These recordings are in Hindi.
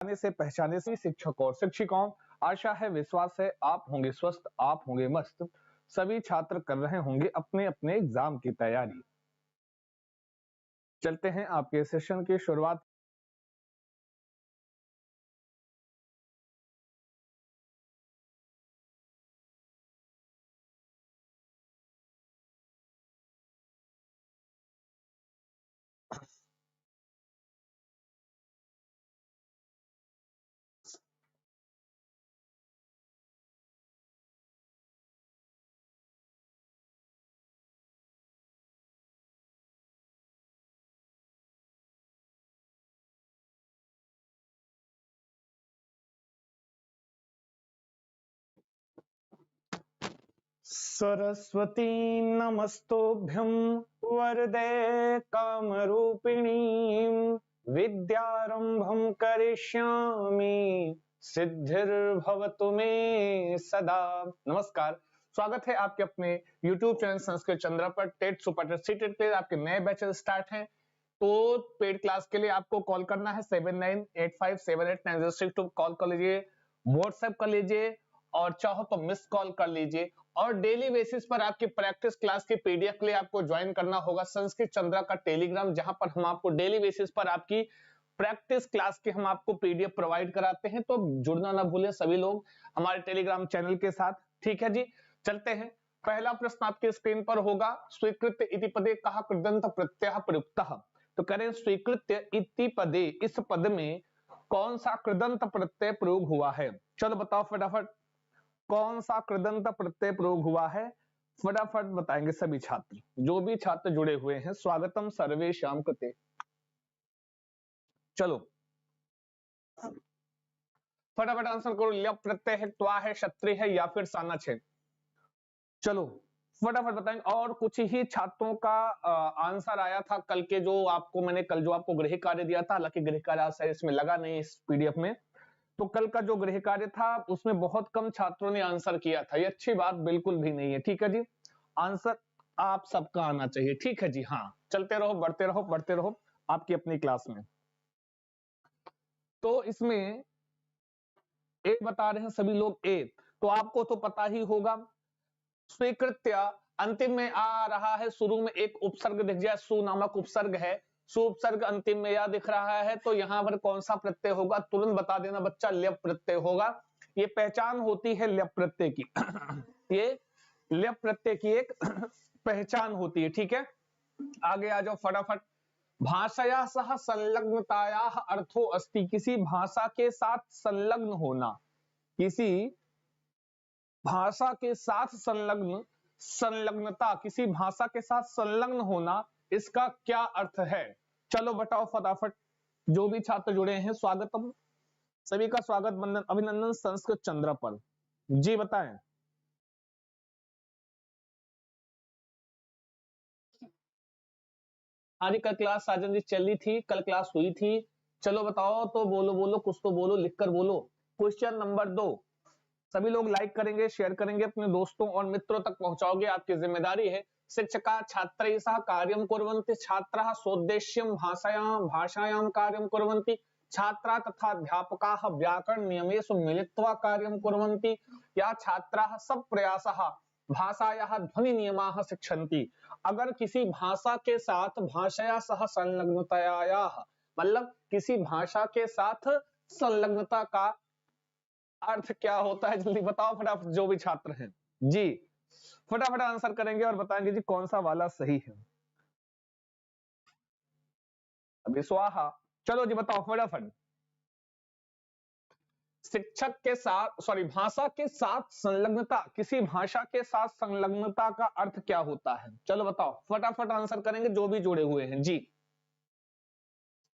से पहचाने से शिक्षक और शिक्षिकाओं, आशा है विश्वास है आप होंगे स्वस्थ, आप होंगे मस्त। सभी छात्र कर रहे होंगे अपने अपने एग्जाम की तैयारी। चलते हैं आपके सेशन की शुरुआत। सरस्वती नमस्तोभ्यं वरदे कामरूपिणीं विद्यारंभं करिष्यामि सिद्धिर्भवतु मे सदा। नमस्कार, स्वागत है आपके अपने YouTube चैनल संस्कृत चंद्रा पर। टेट सुपर टेट सीटेट पे आपके नए बैचेस स्टार्ट हैं, तो पेड क्लास के लिए आपको कॉल करना है 7985789062। कॉल कर लीजिए, व्हाट्सएप कर लीजिए और चाहो तो मिस कॉल कर लीजिए। और डेली बेसिस पर आपकी प्रैक्टिस क्लास की पीडीएफ के लिए आपको ज्वाइन करना होगा संस्कृत चंद्रा का टेलीग्राम, जहां पर हम आपको डेली बेसिस पर आपकी प्रैक्टिस क्लास के हम आपको पीडीएफ प्रोवाइड कराते हैं। तो जुड़ना ना भूलें सभी लोग हमारे टेलीग्राम चैनल के साथ, ठीक है जी। चलते हैं, पहला प्रश्न आपके स्क्रीन पर होगा, स्वीकृत इति पदे कहा कृदंत प्रत्यय प्रयुक्तः। तो करें स्वीकृत्य इति पदे, इस पद में कौन सा कृदंत प्रत्यय प्रयोग हुआ है? चलो बताओ फटाफट, कौन सा कृदंत प्रत्यय प्रयोग हुआ है? फटाफट बताएंगे सभी छात्र, जो भी छात्र जुड़े हुए हैं। स्वागतम सर्वेषां कृते। चलो फटाफट आंसर करो। ल्यप प्रत्यय है, त्वा है, क्षत्रिय है या फिर सानच है? चलो फटाफट बताएंगे। और कुछ ही छात्रों का आंसर आया था कल के, जो आपको मैंने कल जो आपको गृह कार्य दिया था, हालांकि गृह कार्य इसमें लगा नहीं इस पीडीएफ में। तो कल का जो गृह कार्य था उसमें बहुत कम छात्रों ने आंसर किया था, ये अच्छी बात बिल्कुल भी नहीं है, ठीक है जी। आंसर आप सबका आना चाहिए, ठीक है जी। हाँ, चलते रहो, बढ़ते रहो, बढ़ते रहो आपकी अपनी क्लास में। तो इसमें एक बता रहे हैं सभी लोग, एक तो आपको तो पता ही होगा, स्वीकृत्य अंतिम में आ रहा है, शुरू में एक उपसर्ग दिख जाए, सु नामक उपसर्ग है, सु उपसर्ग अंतिम में या दिख रहा है, तो यहां पर कौन सा प्रत्यय होगा? तुरंत बता देना बच्चा, ल्यप प्रत्यय होगा। ये पहचान होती है ल्यप प्रत्यय की ये ल्यप प्रत्यय की एक पहचान होती है, ठीक है। आगे आ जाओ फटाफट। भाषया सह संलग्नताया अर्थो अस्ति, किसी भाषा के साथ संलग्न होना, किसी भाषा के साथ संलग्नता, किसी भाषा के साथ संलग्न होना, इसका क्या अर्थ है? चलो बताओ फटाफट, जो भी छात्र जुड़े हैं। स्वागतम, सभी का स्वागत, अभिनंदन संस्कृत चंद्रा पर। जी बताएं। आज कल क्लास साजन जी चली थी, कल क्लास हुई थी। चलो बताओ, तो बोलो बोलो, कुछ तो बोलो, लिखकर बोलो। क्वेश्चन नंबर 2, सभी लोग लाइक करेंगे, शेयर करेंगे, अपने दोस्तों और मित्रों तक पहुंचाओगे, आपकी जिम्मेदारी है। शिक्षका छात्रैः सह कार्यं कुर्वन्ति, छात्राः सोद्देश्यं भाषायां कार्यं कुर्वन्ति, छात्रा तथा अध्यापकाः व्याकरण नियमेषु मिलित्वा कार्यं कुर्वन्ति, या छात्राः सब प्रयासः भाषायाः ध्वनि नियमाः शिक्षन्ति। अगर किसी भाषा के साथ भाषया सह संलग्नताया, मतलब किसी भाषा के साथ संलग्नता का अर्थ क्या होता है? जल्दी बताओ फटाफट, जो भी छात्र हैं जी फटाफट आंसर करेंगे और बताएंगे जी कौन सा वाला सही है। अभी स्वाहा, चलो जी बताओ फटाफट। शिक्षक के साथ, सॉरी, भाषा के साथ संलग्नता, किसी भाषा के साथ संलग्नता का अर्थ क्या होता है? चलो बताओ फटाफट आंसर करेंगे जो भी जुड़े हुए हैं जी।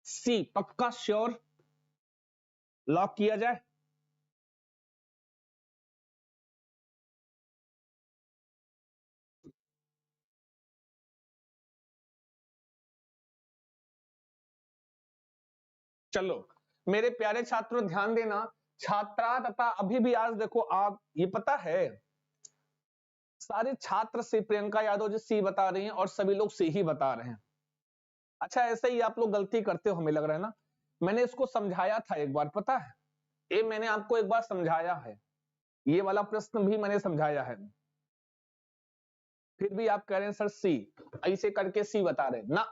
सी पक्का, श्योर, लॉक किया जाए। चलो मेरे प्यारे छात्रों ध्यान देना, छात्रा तथा अभी भी आज देखो आप, ये पता है सारे छात्र से प्रियंका यादव जी सी बता रही हैं और सभी लोग सी ही बता रहे हैं। अच्छा, ऐसे ही आप लोग गलती करते हो हमें लग रहा है ना। मैंने इसको समझाया था एक बार, पता है, ये मैंने आपको एक बार समझाया है, ये वाला प्रश्न भी मैंने समझाया है, फिर भी आप कह रहे हैं सर सी, ऐसे करके सी बता रहे ना।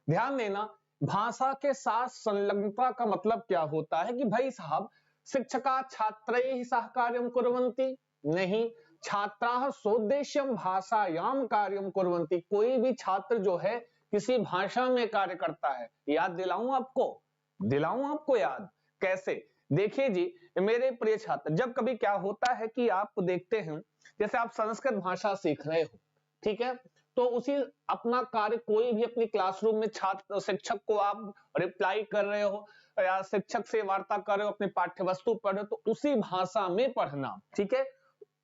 ध्यान देना, भाषा के साथ संलग्नता का मतलब क्या होता है कि भाई साहब, शिक्षका छात्रैः सह कार्यं कुर्वन्ति, नहीं, छात्राः सोद्देश्यं भाषायां कार्यं कुर्वन्ति, कोई भी छात्र जो है किसी भाषा में कार्य करता है। याद दिलाऊं आपको याद कैसे? देखिए जी मेरे प्रिय छात्र, जब कभी क्या होता है कि आप देखते हैं, जैसे आप संस्कृत भाषा सीख रहे हो, ठीक है, तो उसी अपना कार्य कोई भी अपनी क्लासरूम में छात्र शिक्षक को आप रिप्लाई कर रहे हो या शिक्षक से वार्ता कर रहे हो, अपनी पाठ्य वस्तु पढ़ रहे हो, तो उसी भाषा में पढ़ना, ठीक है।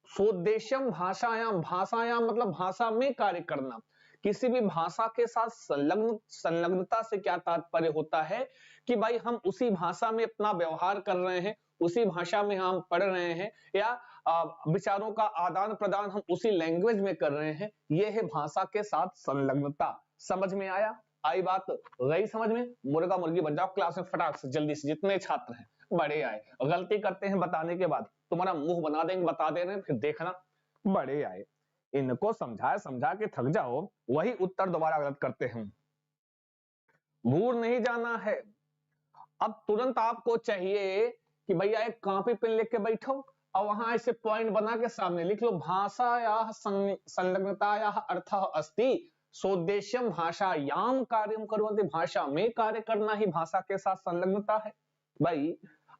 सोद्देश्यम भाषायाम, भाषायाम मतलब भाषा में कार्य करना। किसी भी भाषा के साथ संलग्नता से क्या तात्पर्य होता है कि भाई हम उसी भाषा में अपना व्यवहार कर रहे हैं, उसी भाषा में हम पढ़ रहे हैं, या विचारों का आदान प्रदान हम उसी लैंग्वेज में कर रहे हैं, ये है भाषा के साथ संलग्नता। समझ में आया? आई बात? गई समझ में? मुर्गा मुर्गी बन जाओ क्लास में फटाक से, जल्दी से, जितने छात्र हैं बड़े आए, गलती करते हैं बताने के बाद तुम्हारा मुंह बना देंगे, बता दे रहे हैं, फिर देखना बड़े आए। इनको समझा के थक जाओ, वही उत्तर दोबारा गलत करते हैं। भूल नहीं जाना है। अब तुरंत आपको चाहिए कि भैया एक कॉपी पेन लेके बैठो और वहां ऐसे पॉइंट बना के सामने लिख लो, भाषायाः संलग्नतायाः अर्थः अस्ति सोद्देश्यम भाषायां कार्यं कुर्वन्ति, भाषा में कार्य करना ही भाषा के साथ संलग्नता है। भाई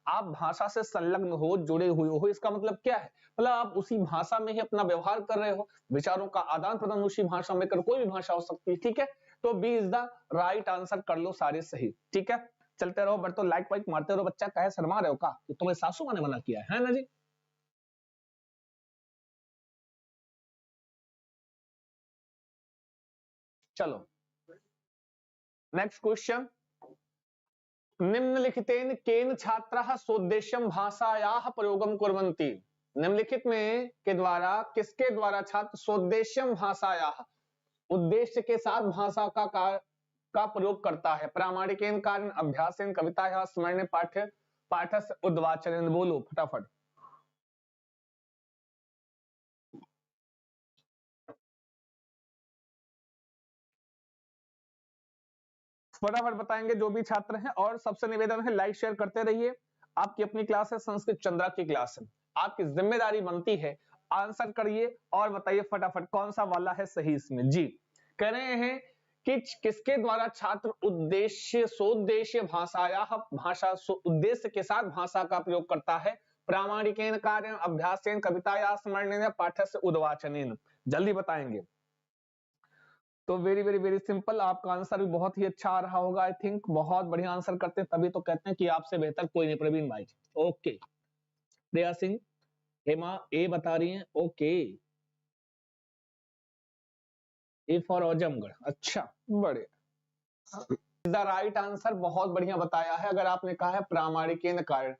आप भाषा से संलग्न हो, जुड़े हुए हो, इसका मतलब क्या है? मतलब आप उसी भाषा में ही अपना व्यवहार कर रहे हो, विचारों का आदान प्रदान उसी भाषा में कर, कोई भी भाषा हो सकती है, ठीक है। तो B is the right answer, कर लो सारे सही, ठीक है। चलते रहो, बट तो लाइक वाइक मारते रहो। बच्चा कहे शर्मा रहे हो का? तो तुम्हें सासू माँ ने मना किया है ना जी? चलो नेक्स्ट क्वेश्चन, निम्नलिखितेन केन छात्राः सोद्देश्यम भाषायाः प्रयोगम कुर्वन्ति। निम्नलिखित में के द्वारा, किसके द्वारा छात्र सोद्देश्यम भाषायाः, उद्देश्य के साथ भाषा का प्रयोग करता है। प्रामाणिकेन कार्येण अभ्यासेन कवितायाः स्मरणे पाठस्य उद्वाचनेन। बोलो फटाफट। फटाफट बताएंगे जो भी छात्र हैं, और सबसे निवेदन है लाइक शेयर करते रहिए। आपकी अपनी क्लास है संस्कृत चंद्रा की क्लास है, आपकी जिम्मेदारी बनती है आंसर करिए और बताइए फटाफट कौन सा वाला है सही इसमें। जी कह रहे हैं कि किसके द्वारा छात्र उद्देश्य सोद्देश्य भाषायाः, भाषा उद्देश्य के साथ भाषा का प्रयोग करता है। प्रामाणिकेन कार्येण अभ्यासेन कवितायाः स्मरणेन पाठस्य उद्वाचनेन। जल्दी बताएंगे। तो वेरी वेरी वेरी सिंपल, आपका आंसर भी बहुत ही अच्छा आ रहा होगा। आई थिंक बहुत बढ़िया आंसर करते हैं, तभी तो कहते हैं कि आपसे बेहतर कोई नहीं। प्रवीण भाई ओके, प्रिया सिंह, हेमा ए बता रही हैं, ओके, ए फॉर आजमगढ़, अच्छा बड़े द राइट आंसर, बहुत बढ़िया बताया है। अगर आपने कहा है प्रामाणिकेन कारण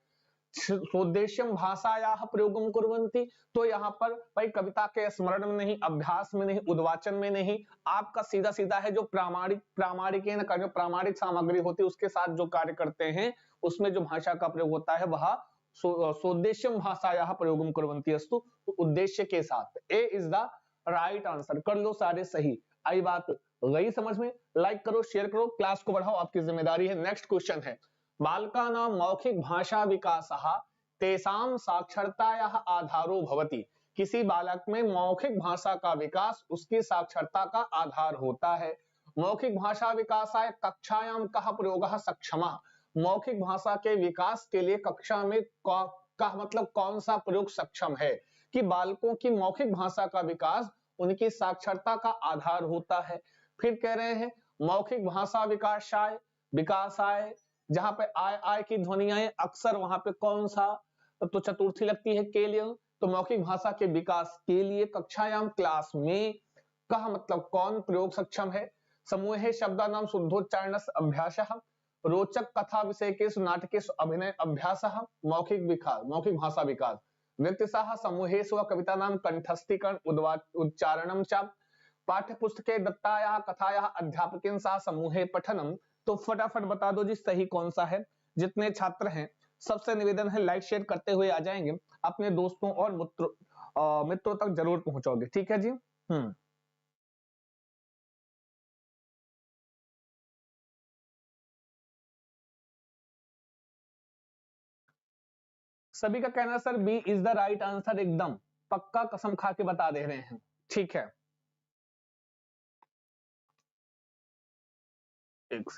सोद्देश्यम भाषायाः प्रयोगम कुर्वन्ति, तो यहाँ पर भाई कविता के स्मरण में नहीं, अभ्यास में नहीं, उद्वाचन में नहीं, आपका सीधा सीधा है जो प्रामाणिकेन का जो प्रामाणिक सामग्री होती है उसके साथ जो कार्य करते हैं, उसमें जो भाषा का प्रयोग होता है वह सोद्देश्यम भाषायाः प्रयोगम कुर्वन्ति अस्तु, तो उद्देश्य के साथ। ए इज द राइट आंसर, कर लो सारे सही। आई बात गई समझ में? लाइक करो, शेयर करो, क्लास को बढ़ाओ, आपकी जिम्मेदारी है। नेक्स्ट क्वेश्चन है, बालकानां मौखिक भाषा विकासः तेषां साक्षरतायाः आधारो भवति। किसी बालक में मौखिक भाषा का विकास उसकी साक्षरता का आधार होता है। मौखिक भाषा विकासाय कक्षायां कः प्रयोगः सक्षमः। मौखिक भाषा के विकास के लिए कक्षा में का मतलब कौन सा प्रयोग सक्षम है? कि बालकों की मौखिक भाषा का विकास उनकी साक्षरता का आधार होता है। फिर कह रहे हैं मौखिक भाषा विकासाय, जहां पे आय आय की ध्वनियां अक्सर वहां पे कौन सा तो चतुर्थी लगती है के लिए, तो मौखिक भाषा के विकास के लिए कक्षायाम क्लास में कहा मतलब कौन प्रयोग सक्षम है? समूहे शब्दानां शुद्धोच्चारणस्य अभ्यासः, रोचक कथा विषयकेषु नाटकेषु अभिनय अभ्यासः, मौखिक भाषा विकास, व्यक्तिशः समूहेषु व कवितानां कंठस्थीकरण उच्चारणं च, पाठ्यपुस्तके दत्तायाः कथायाः अध्यापकेन सह समूहे पठनम। तो फटाफट बता दो जी सही कौन सा है? जितने छात्र हैं सबसे निवेदन है लाइक शेयर करते हुए आ जाएंगे, अपने दोस्तों और मित्रों तक जरूर पहुंचाओगे, ठीक है जी। सभी का कहना है sir B is the right answer, एकदम पक्का कसम खा के बता दे रहे हैं, ठीक है। एक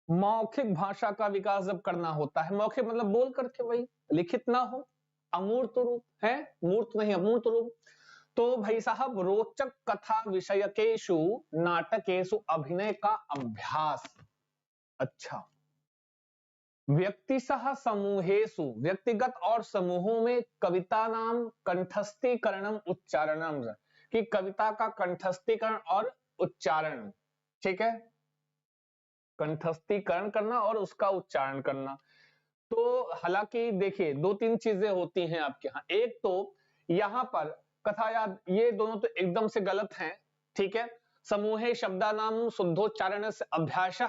मौखिक भाषा का विकास जब करना होता है, मौखिक मतलब बोल करके, वही लिखित ना हो, अमूर्त रूप है, मूर्त नहीं अमूर्त रूप। तो भाई साहब रोचक कथा विषयकेषु नाटकेषु अभिनय का अभ्यास। अच्छा, व्यक्तिशः समूहेषु व्यक्तिगत और समूहों में कविता नाम कंठस्थीकरणम उच्चारणम, कि कविता का कंठस्थीकरण और उच्चारण, ठीक है, कंठस्थीकरण करना और उसका उच्चारण करना। तो हालांकि देखिए दो तीन चीजें होती हैं आपके यहाँ, एक तो यहां पर कथा याद, ये दोनों तो एकदम से गलत हैं, ठीक है। समूहे शब्दानाम शुद्धोच्चारण से अभ्यास।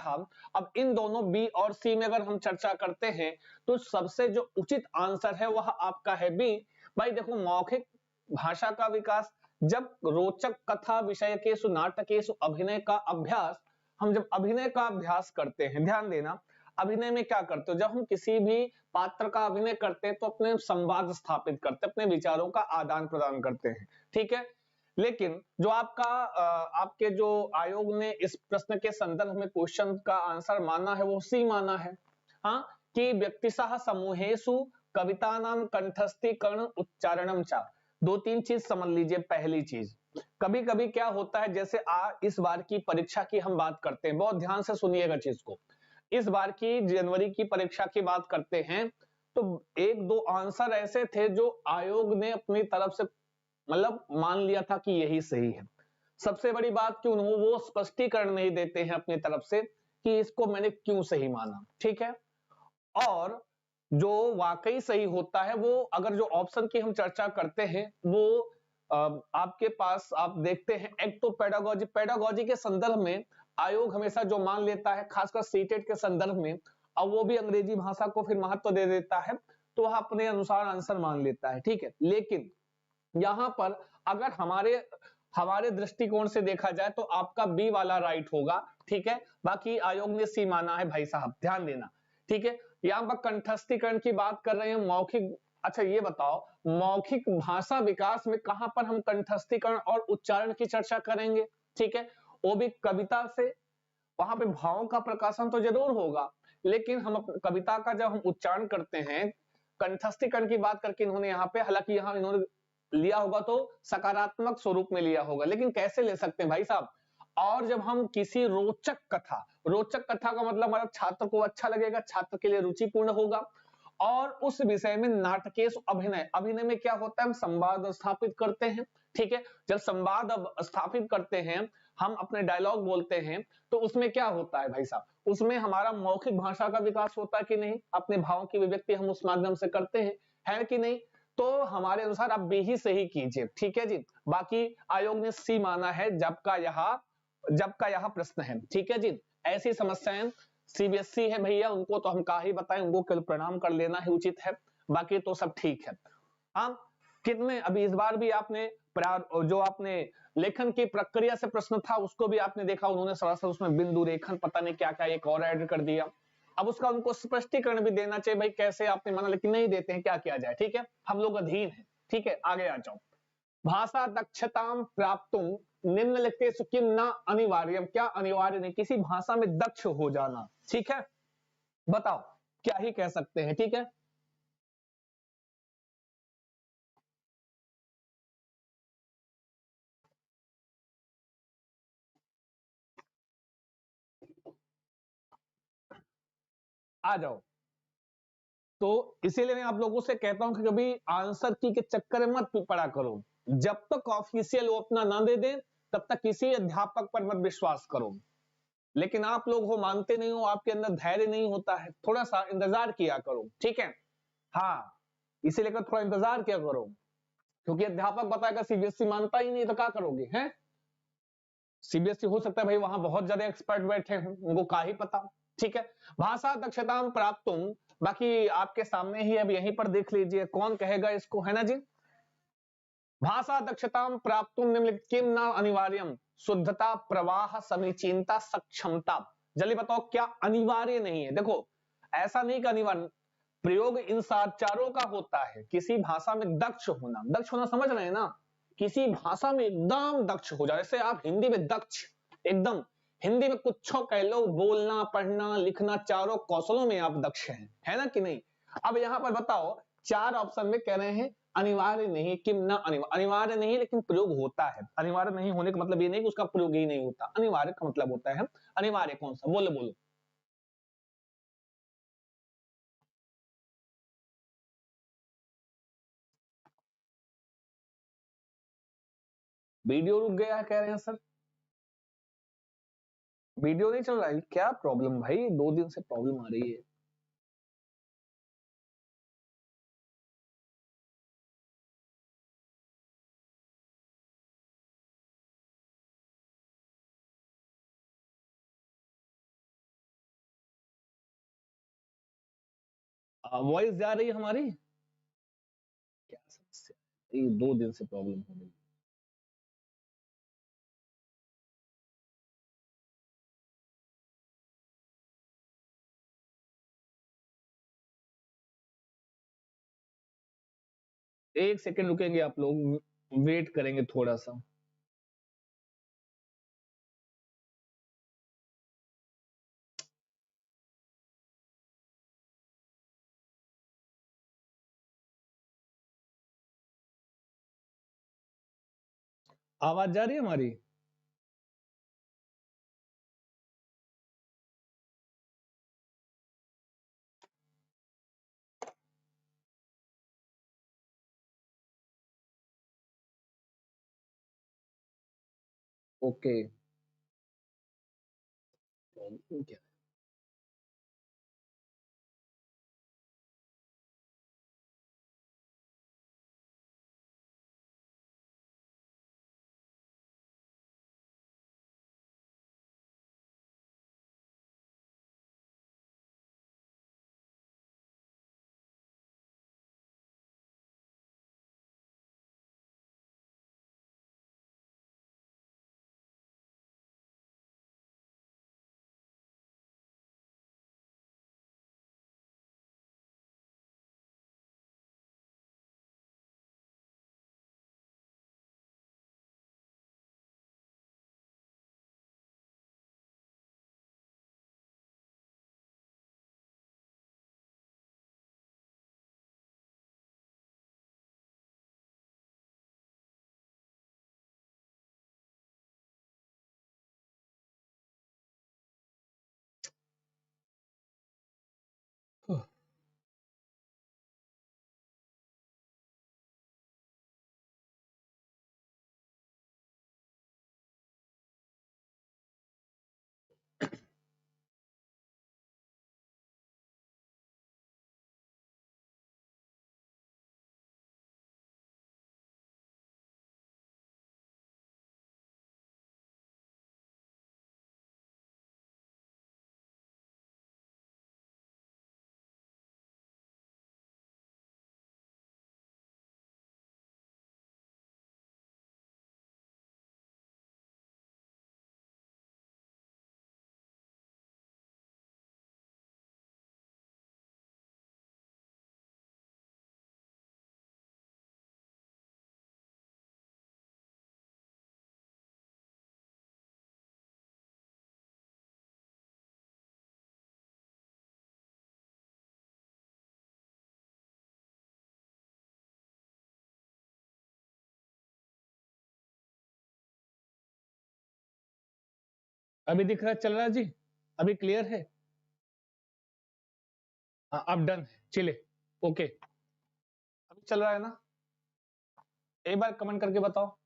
अब इन दोनों बी और सी में अगर हम चर्चा करते हैं तो सबसे जो उचित आंसर है वह आपका है बी। भाई देखो मौखिक भाषा का विकास, जब रोचक कथा विषय के नाटकेषु अभिनय का अभ्यास, हम जब अभिनय का अभ्यास करते हैं, ध्यान देना, अभिनय में क्या करते हो, जब हम किसी भी पात्र का अभिनय करते हैं तो अपने संवाद स्थापित करते हैं, अपने विचारों का आदान प्रदान करते हैं, ठीक है। लेकिन जो आपके जो आयोग ने इस प्रश्न के संदर्भ में क्वेश्चन का आंसर माना है वो सी माना है, हाँ, कि व्यक्तिशः समूहेषु कवितानां कंठस्थीकरण उच्चारणम चा। दो तीन चीज समझ लीजिए। पहली चीज, कभी कभी क्या होता है, जैसे इस बार की परीक्षा की हम बात करते हैं, बहुत ध्यान से सुनिएगा चीज को, इस बार की जनवरी की परीक्षा की बात करते हैं तो एक दो आंसर ऐसे थे जो आयोग ने अपनी तरफ से मतलब मान लिया था कि यही सही है। सबसे बड़ी बात कि उन्होंने वो स्पष्टीकरण नहीं देते हैं अपनी तरफ से कि इसको मैंने क्यों सही माना, ठीक है। और जो वाकई सही होता है वो, अगर जो ऑप्शन की हम चर्चा करते हैं वो आपके पास आप देखते हैं एक्टोपेडागोजी, पेडागोजी के संदर्भ में आयोग हमेशा जो मान लेता है, खासकर सीटेट के संदर्भ में, अब वो भी अंग्रेजी भाषा को फिर महत्व दे देता है, तो वह अपने अनुसार आंसर मान लेता है, ठीक है। लेकिन यहां पर अगर हमारे हमारे दृष्टिकोण से देखा जाए तो आपका बी वाला राइट होगा, ठीक है। बाकी आयोग ने सी माना है भाई साहब, ध्यान देना, ठीक है। यहां पर कंठस्थीकरण की बात कर रहे हैं, मौखिक। अच्छा ये बताओ, मौखिक भाषा विकास में कहां पर हम कंठस्थीकरण और उच्चारण की चर्चा करेंगे, ठीक है, वो भी कविता से। वहां पे भावों का प्रकाशन तो जरूर होगा, लेकिन हम कविता का जब हम उच्चारण करते हैं, कंठस्थीकरण की बात करके इन्होंने यहाँ पे, हालांकि यहाँ इन्होंने लिया होगा तो सकारात्मक स्वरूप में लिया होगा, लेकिन कैसे ले सकते हैं भाई साहब। और जब हम किसी रोचक कथा का मतलब हमारा छात्र को अच्छा लगेगा, छात्र के लिए रुचिपूर्ण होगा, और उस विषय में नाटकेश अभिनय, अभिनय में क्या होता है, हम संवाद स्थापित करते हैं, ठीक है। जब संवाद स्थापित करते हैं, हम अपने डायलॉग बोलते हैं, तो उसमें क्या होता है भाई साहब, उसमें हमारा मौखिक भाषा का विकास होता है कि नहीं, अपने भावों की अभिव्यक्ति हम उस माध्यम से करते हैं, है कि नहीं। तो हमारे अनुसार आप बी ही सही कीजिए, ठीक है जी। बाकी आयोग ने सी माना है जब का यह प्रश्न है, ठीक है जी। ऐसी समस्याएं सीबीएसई है भैया, उनको तो हम क्या ही बताएं, उनको केवल प्रणाम कर लेना ही उचित है, बाकी तो सब ठीक है। हाँ, कितने अभी इस बार भी आपने जो आपने लेखन की प्रक्रिया से प्रश्न था उसको भी आपने देखा, उन्होंने सरासर उसमें बिंदु रेखन पता नहीं क्या क्या एक और ऐड कर दिया। अब उसका उनको स्पष्टीकरण भी देना चाहिए भाई कैसे आपने माना, लेकिन नहीं देते हैं, क्या किया जाए, ठीक है, हम लोग अधीन है, ठीक है। आगे आ जाओ। भाषा दक्षताम प्राप्त निम्नलिखितेषु किम न अनिवार्यम, क्या अनिवार्य नहीं, किसी भाषा में दक्ष हो जाना, ठीक है। बताओ क्या ही कह सकते हैं, ठीक है। आ जाओ। तो इसीलिए मैं आप लोगों से कहता हूं कि कभी आंसर की के चक्कर में मत पड़ा करो, जब तक ऑफिशियल वो अपना ना दे दे तब तक किसी अध्यापक पर मत विश्वास करो। लेकिन आप लोग हो मानते नहीं हो, आपके अंदर धैर्य नहीं होता है, थोड़ा सा इंतजार किया करो, ठीक है। हाँ, इसीलिए थोड़ा इंतजार किया करो, क्योंकि अध्यापक बताएगा सीबीएसई मानता ही नहीं तो क्या करोगे हैं। सीबीएसई हो सकता है भाई वहां बहुत ज्यादा एक्सपर्ट बैठे हों, उनको का ही पता। ठीक है, भाषा दक्षता प्राप्तुम, बाकी आपके सामने ही अब यहीं पर देख लीजिए कौन कहेगा इसको, है ना जी। भाषा दक्षता प्राप्तुम निम्नलिखित किम न अनिवार्यम, शुद्धता, प्रवाह, समीचीनता, सक्षमता। जल्दी बताओ क्या अनिवार्य नहीं है। देखो ऐसा नहीं कि अनिवार्य, प्रयोग इन चारों का होता है। किसी भाषा में दक्ष होना, दक्ष होना समझ रहे हैं ना, किसी भाषा में एकदम दक्ष हो जाए। जैसे आप हिंदी में दक्ष, एकदम हिंदी में कुछ कह लो, बोलना पढ़ना लिखना चारों कौशलों में आप दक्ष हैं, है ना कि नहीं। अब यहां पर बताओ चार ऑप्शन में कह रहे हैं अनिवार्य नहीं, किम ना अनिवार्य नहीं लेकिन प्रयोग होता है। अनिवार्य नहीं होने का मतलब ये नहीं कि उसका प्रयोग ही नहीं होता, अनिवार्य का मतलब होता है। अनिवार्य कौन सा, बोलो बोलो। वीडियो रुक गया है कह रहे हैं सर, वीडियो नहीं चल रहा है, क्या प्रॉब्लम भाई, 2 दिन से प्रॉब्लम आ रही है। वॉइस जा रही है हमारी, क्या समस्या है? ये 2 दिन से प्रॉब्लम हो रही है। एक सेकंड रुकेंगे आप लोग, वेट करेंगे थोड़ा सा। आवाज जा रही है हमारी? ओके, प्रॉब्लम क्या है? अभी दिख रहा है, चल रहा है जी, अभी क्लियर है? हाँ अब डन है, चले, ओके। अभी चल रहा है ना, एक बार कमेंट करके बताओ,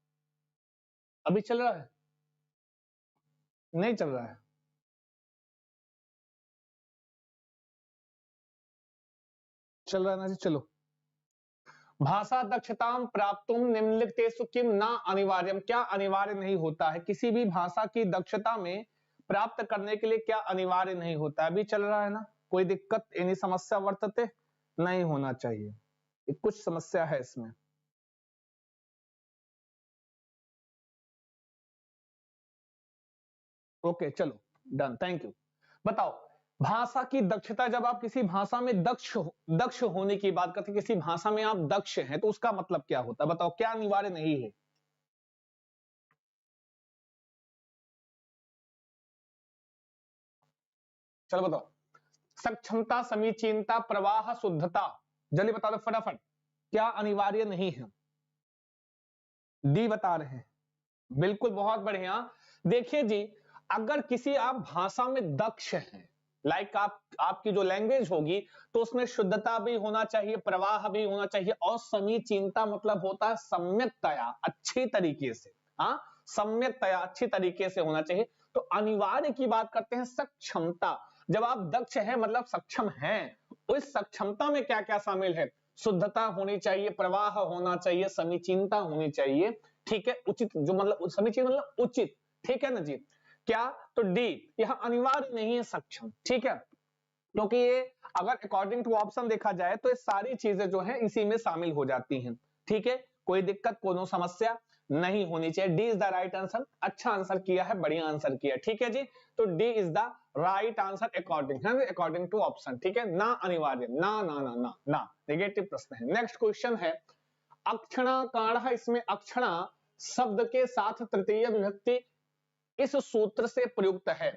अभी चल रहा है? नहीं चल रहा है? चल रहा है ना जी, चलो। भाषा दक्षताम प्राप्तुम निम्नलिखितेषु किम न अनिवार्यम, क्या अनिवार्य नहीं होता है? किसी भी भाषा की दक्षता में प्राप्त करने के लिए क्या अनिवार्य नहीं होता है? अभी चल रहा है ना, कोई दिक्कत यानी समस्या वर्तते नहीं होना चाहिए, कुछ समस्या है इसमें। ओके चलो डन, थैंक यू। बताओ, भाषा की दक्षता, जब आप किसी भाषा में दक्ष होने की बात करते हैं, किसी भाषा में आप दक्ष हैं, तो उसका मतलब क्या होता है? बताओ, क्या अनिवार्य नहीं है? चलो बताओ। सक्षमता, समीचीनता, प्रवाह, शुद्धता, जल्दी बता दो फटाफट, क्या अनिवार्य नहीं है? डी बता रहे हैं, बिल्कुल, बहुत बढ़िया। देखिए जी, अगर किसी आप भाषा में दक्ष हैं, लाइक आपकी जो लैंग्वेज होगी, तो उसमें शुद्धता भी होना चाहिए, प्रवाह भी होना चाहिए, और समीचीनता मतलब होता है सम्यकतया, अच्छी तरीके से। हाँ, सम्यकतया अच्छी तरीके से होना चाहिए। तो अनिवार्य की बात करते हैं सक्षमता, जब आप दक्ष हैं मतलब सक्षम हैं, उस सक्षमता में क्या क्या शामिल है? शुद्धता होनी चाहिए, प्रवाह होना चाहिए, समीचीनता होनी चाहिए, ठीक है, उचित, जो मतलब समीचीन मतलब उचित, ठीक है ना जी। क्या? तो डी यह अनिवार्य नहीं है सक्षम, ठीक है, क्योंकि ये अगर अकॉर्डिंग टू ऑप्शन देखा जाए तो ये सारी चीजें जो है इसी में शामिल हो जाती हैं, ठीक है, कोई दिक्कत, कोनो समस्या नहीं होनी चाहिए। D is the right answer, अच्छा आंसर किया है, बढ़िया आंसर किया, ठीक है जी। तो D is the right answer according to option, ठीक है, ना अनिवार्य, ना ना ना ना ना, नेगेटिव प्रश्न है। नेक्स्ट क्वेश्चन है अक्षणा काढ़, इसमें अक्षणा शब्द के साथ तृतीय विभक्ति इस सूत्र से प्रयुक्त है।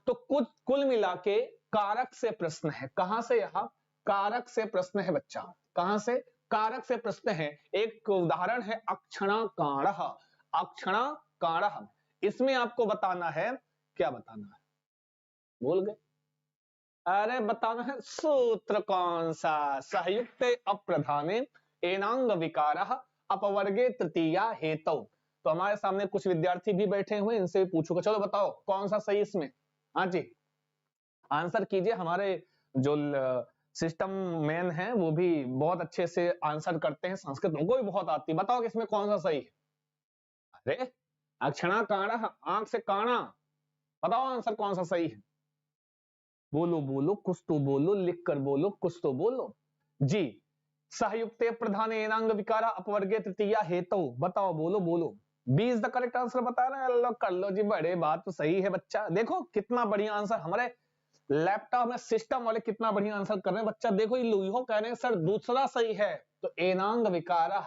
तो कुछ कुल मिला के कारक से प्रश्न है, कहां से? यहां कारक से प्रश्न है बच्चा, कहां से? कारक से प्रश्न है। एक उदाहरण है अक्षणा काढ़, अक्षणा काढ़, इसमें आपको बताना है, क्या बताना है? भूल गए? अरे बताना है सूत्र कौन सा? सहयुक्त अप्रधाने एनांग विकार अपवर्गे तृतीया हेतु। तो हमारे सामने कुछ विद्यार्थी भी बैठे हुए, इनसे भी पूछूंगा, चलो बताओ कौन सा सही इसमें? हाँ जी, आंसर कीजिए। हमारे जो सिस्टम मैन है वो भी बहुत अच्छे से आंसर करते हैं, संस्कृत उनको भी बहुत आती है, बताओ कि इसमें कौन सा सही है? अरे अक्षणा काणा, आंख से काणा, बताओ आंसर कौन सा सही है? बोलो बोलो, कुछ तो बोलो, लिख कर बोलो, कुछ तो बोलो जी। सहयुक्त प्रधान एनांग विकारा अपवर्गे तृतीया हेतु, बताओ, बोलो बोलो। B is the correct answer बता रहे हैं, अल्लाह कर लो जी, बड़े बात तो सही है बच्चा, देखो कितना बढ़िया आंसर, हमारे लैपटॉप में सिस्टम वाले कितना बढ़िया आंसर कर रहे हैं बच्चा, देखो ये लुइहो कह रहे हैं सर दूसरा सही है, तो एनांग विकारा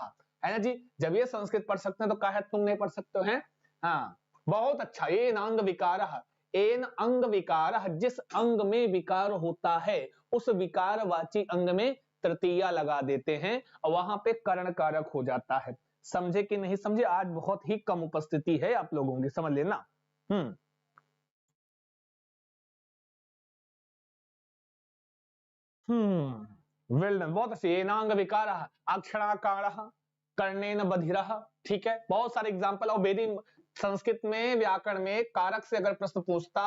है ना जी। जब ये संस्कृत पढ़ सकते हैं तो काहे तुम नहीं पढ़ सकते हो? हैं हाँ, बहुत अच्छा, एनांग विकारा, एन अंग विकार, जिस अंग में विकार होता है उस विकारवाची अंग में तृतीया लगा देते हैं और वहां पे कर्ण कारक हो जाता है। समझे कि नहीं समझे? आज बहुत ही कम उपस्थिति है आप लोगों की, समझ लेना। वेल डन, बहुत अच्छी। एनांग विकार, अक्षराकार, कर्णेन बधिर, ठीक है, बहुत सारे एग्जांपल। और वेरी संस्कृत में व्याकरण में कारक से अगर प्रश्न पूछता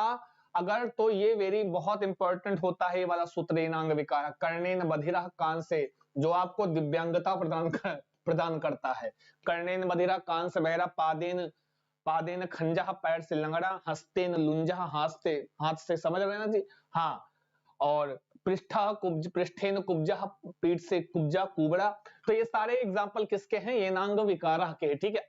अगर, तो ये वेरी बहुत इंपॉर्टेंट होता है ये वाला सूत्र, एनांग विकार, कर्णेन बधिर, कान से, जो आपको दिव्यांगता प्रदान करता है। कर्णेन बधिर, कान से बहरा, पादेन पादेन खंजा, पैर से लंगड़ा, हस्तेन लुंजा, हाथ से, समझ रहे हैं ना जी? हाँ, और पृष्ठेन कुब्जा, पीठ से कुब्जा, कुबड़ा। तो ये सारे एग्जांपल किसके हैं? ये नांग विकारा के, ठीक है,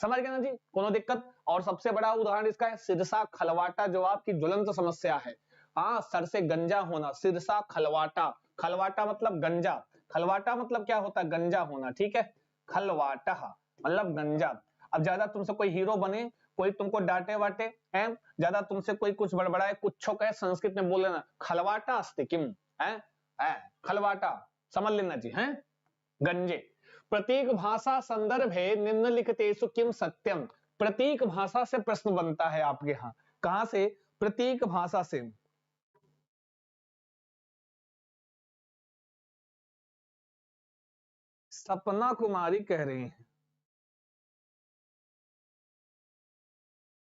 समझ गए ना जी? कोनो दिक्कत? और सबसे बड़ा उदाहरण इसका है सिरसा खलवाटा, जो आपकी ज्वलंत समस्या है। हाँ, सर से गंजा होना, सिरसा खलवाटा, खलवाटा मतलब गंजा, खलवाटा मतलब क्या होता है? गंजा होना, ठीक है, खलवाटा मतलब गंजा। अब ज्यादा तुमसे कोई हीरो बने, कोई तुमको डांटे वाटे है, ज्यादा तुमसे कोई कुछ बड़बड़ाए, कुछ कहे, संस्कृत में बोल लेना खलवाटा अस्ति किम, है खलवाटा, समझ लेना जी, है गंजे। प्रतीक भाषा संदर्भ है निम्नलिखितेषु किम सत्यम, प्रतीक भाषा से प्रश्न बनता है आपके यहाँ, कहां से? प्रतीक भाषा से। सपना कुमारी कह रही हैं,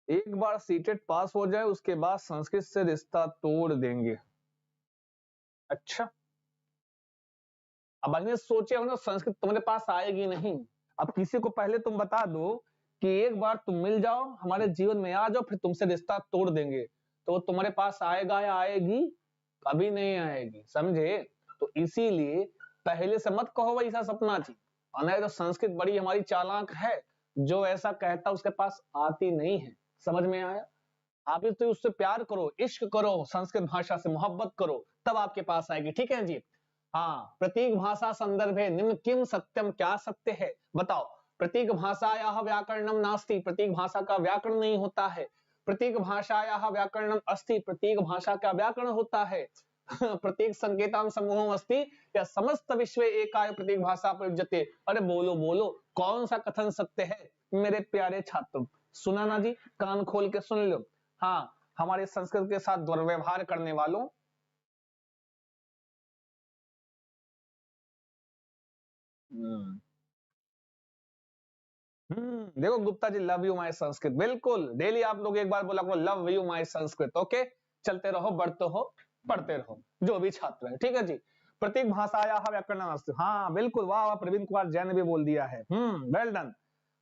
एक बार सीटेट पास हो जाए उसके बाद संस्कृत से रिश्ता तोड़ देंगे। अच्छा, अब अगले सोचे हो संस्कृत तुम्हारे पास आएगी नहीं। अब किसी को पहले तुम बता दो कि एक बार तुम मिल जाओ, हमारे जीवन में आ जाओ, फिर तुमसे रिश्ता तोड़ देंगे, तो तुम्हारे पास आएगा या आएगी? कभी नहीं आएगी, समझे? तो इसीलिए पहले से मत कहो वैसा सपना जी, नहीं तो संस्कृत बड़ी हमारी चालाक है, जो ऐसा कहता उसके पास आती नहीं है। समझ में आया? आप तो उससे प्यार करो, इश्क करो, संस्कृत भाषा से मोहब्बत करो, तब आपके पास आएगी। ठीक है जी? हाँ, प्रतीक भाषा संदर्भ है निम्न किम सत्यम, क्या सत्य है बताओ। प्रतीक भाषायाः व्याकरणम नास्ति, प्रतीक भाषा का व्याकरण नहीं होता है। प्रतीक भाषायाः व्याकरणम अस्ति, प्रतीक भाषा का व्याकरण होता है। प्रतीक संकेतान समूह अस्ति या समस्त विश्व एकाय प्रतीक भाषा प्रयुज्यते। अरे बोलो बोलो, कौन सा कथन सत्य है मेरे प्यारे छात्र? सुना ना जी? कान खोल के सुन लो। हाँ, हमारे संस्कृत के साथ दुर्व्यवहार करने वालों, देखो Gupta ji, love you my Sanskrit, बिल्कुल डेली आप लोग एक बार बोला करो love you my Sanskrit. Okay, चलते रहो, बढ़ते हो, पढ़ते रहो, जो भी छात्र है। ठीक है जी? प्रतीक भाषाया व्याकरण, हाँ बिल्कुल, वाह वाह, प्रवीण कुमार जैन ने भी बोल दिया है। Well done.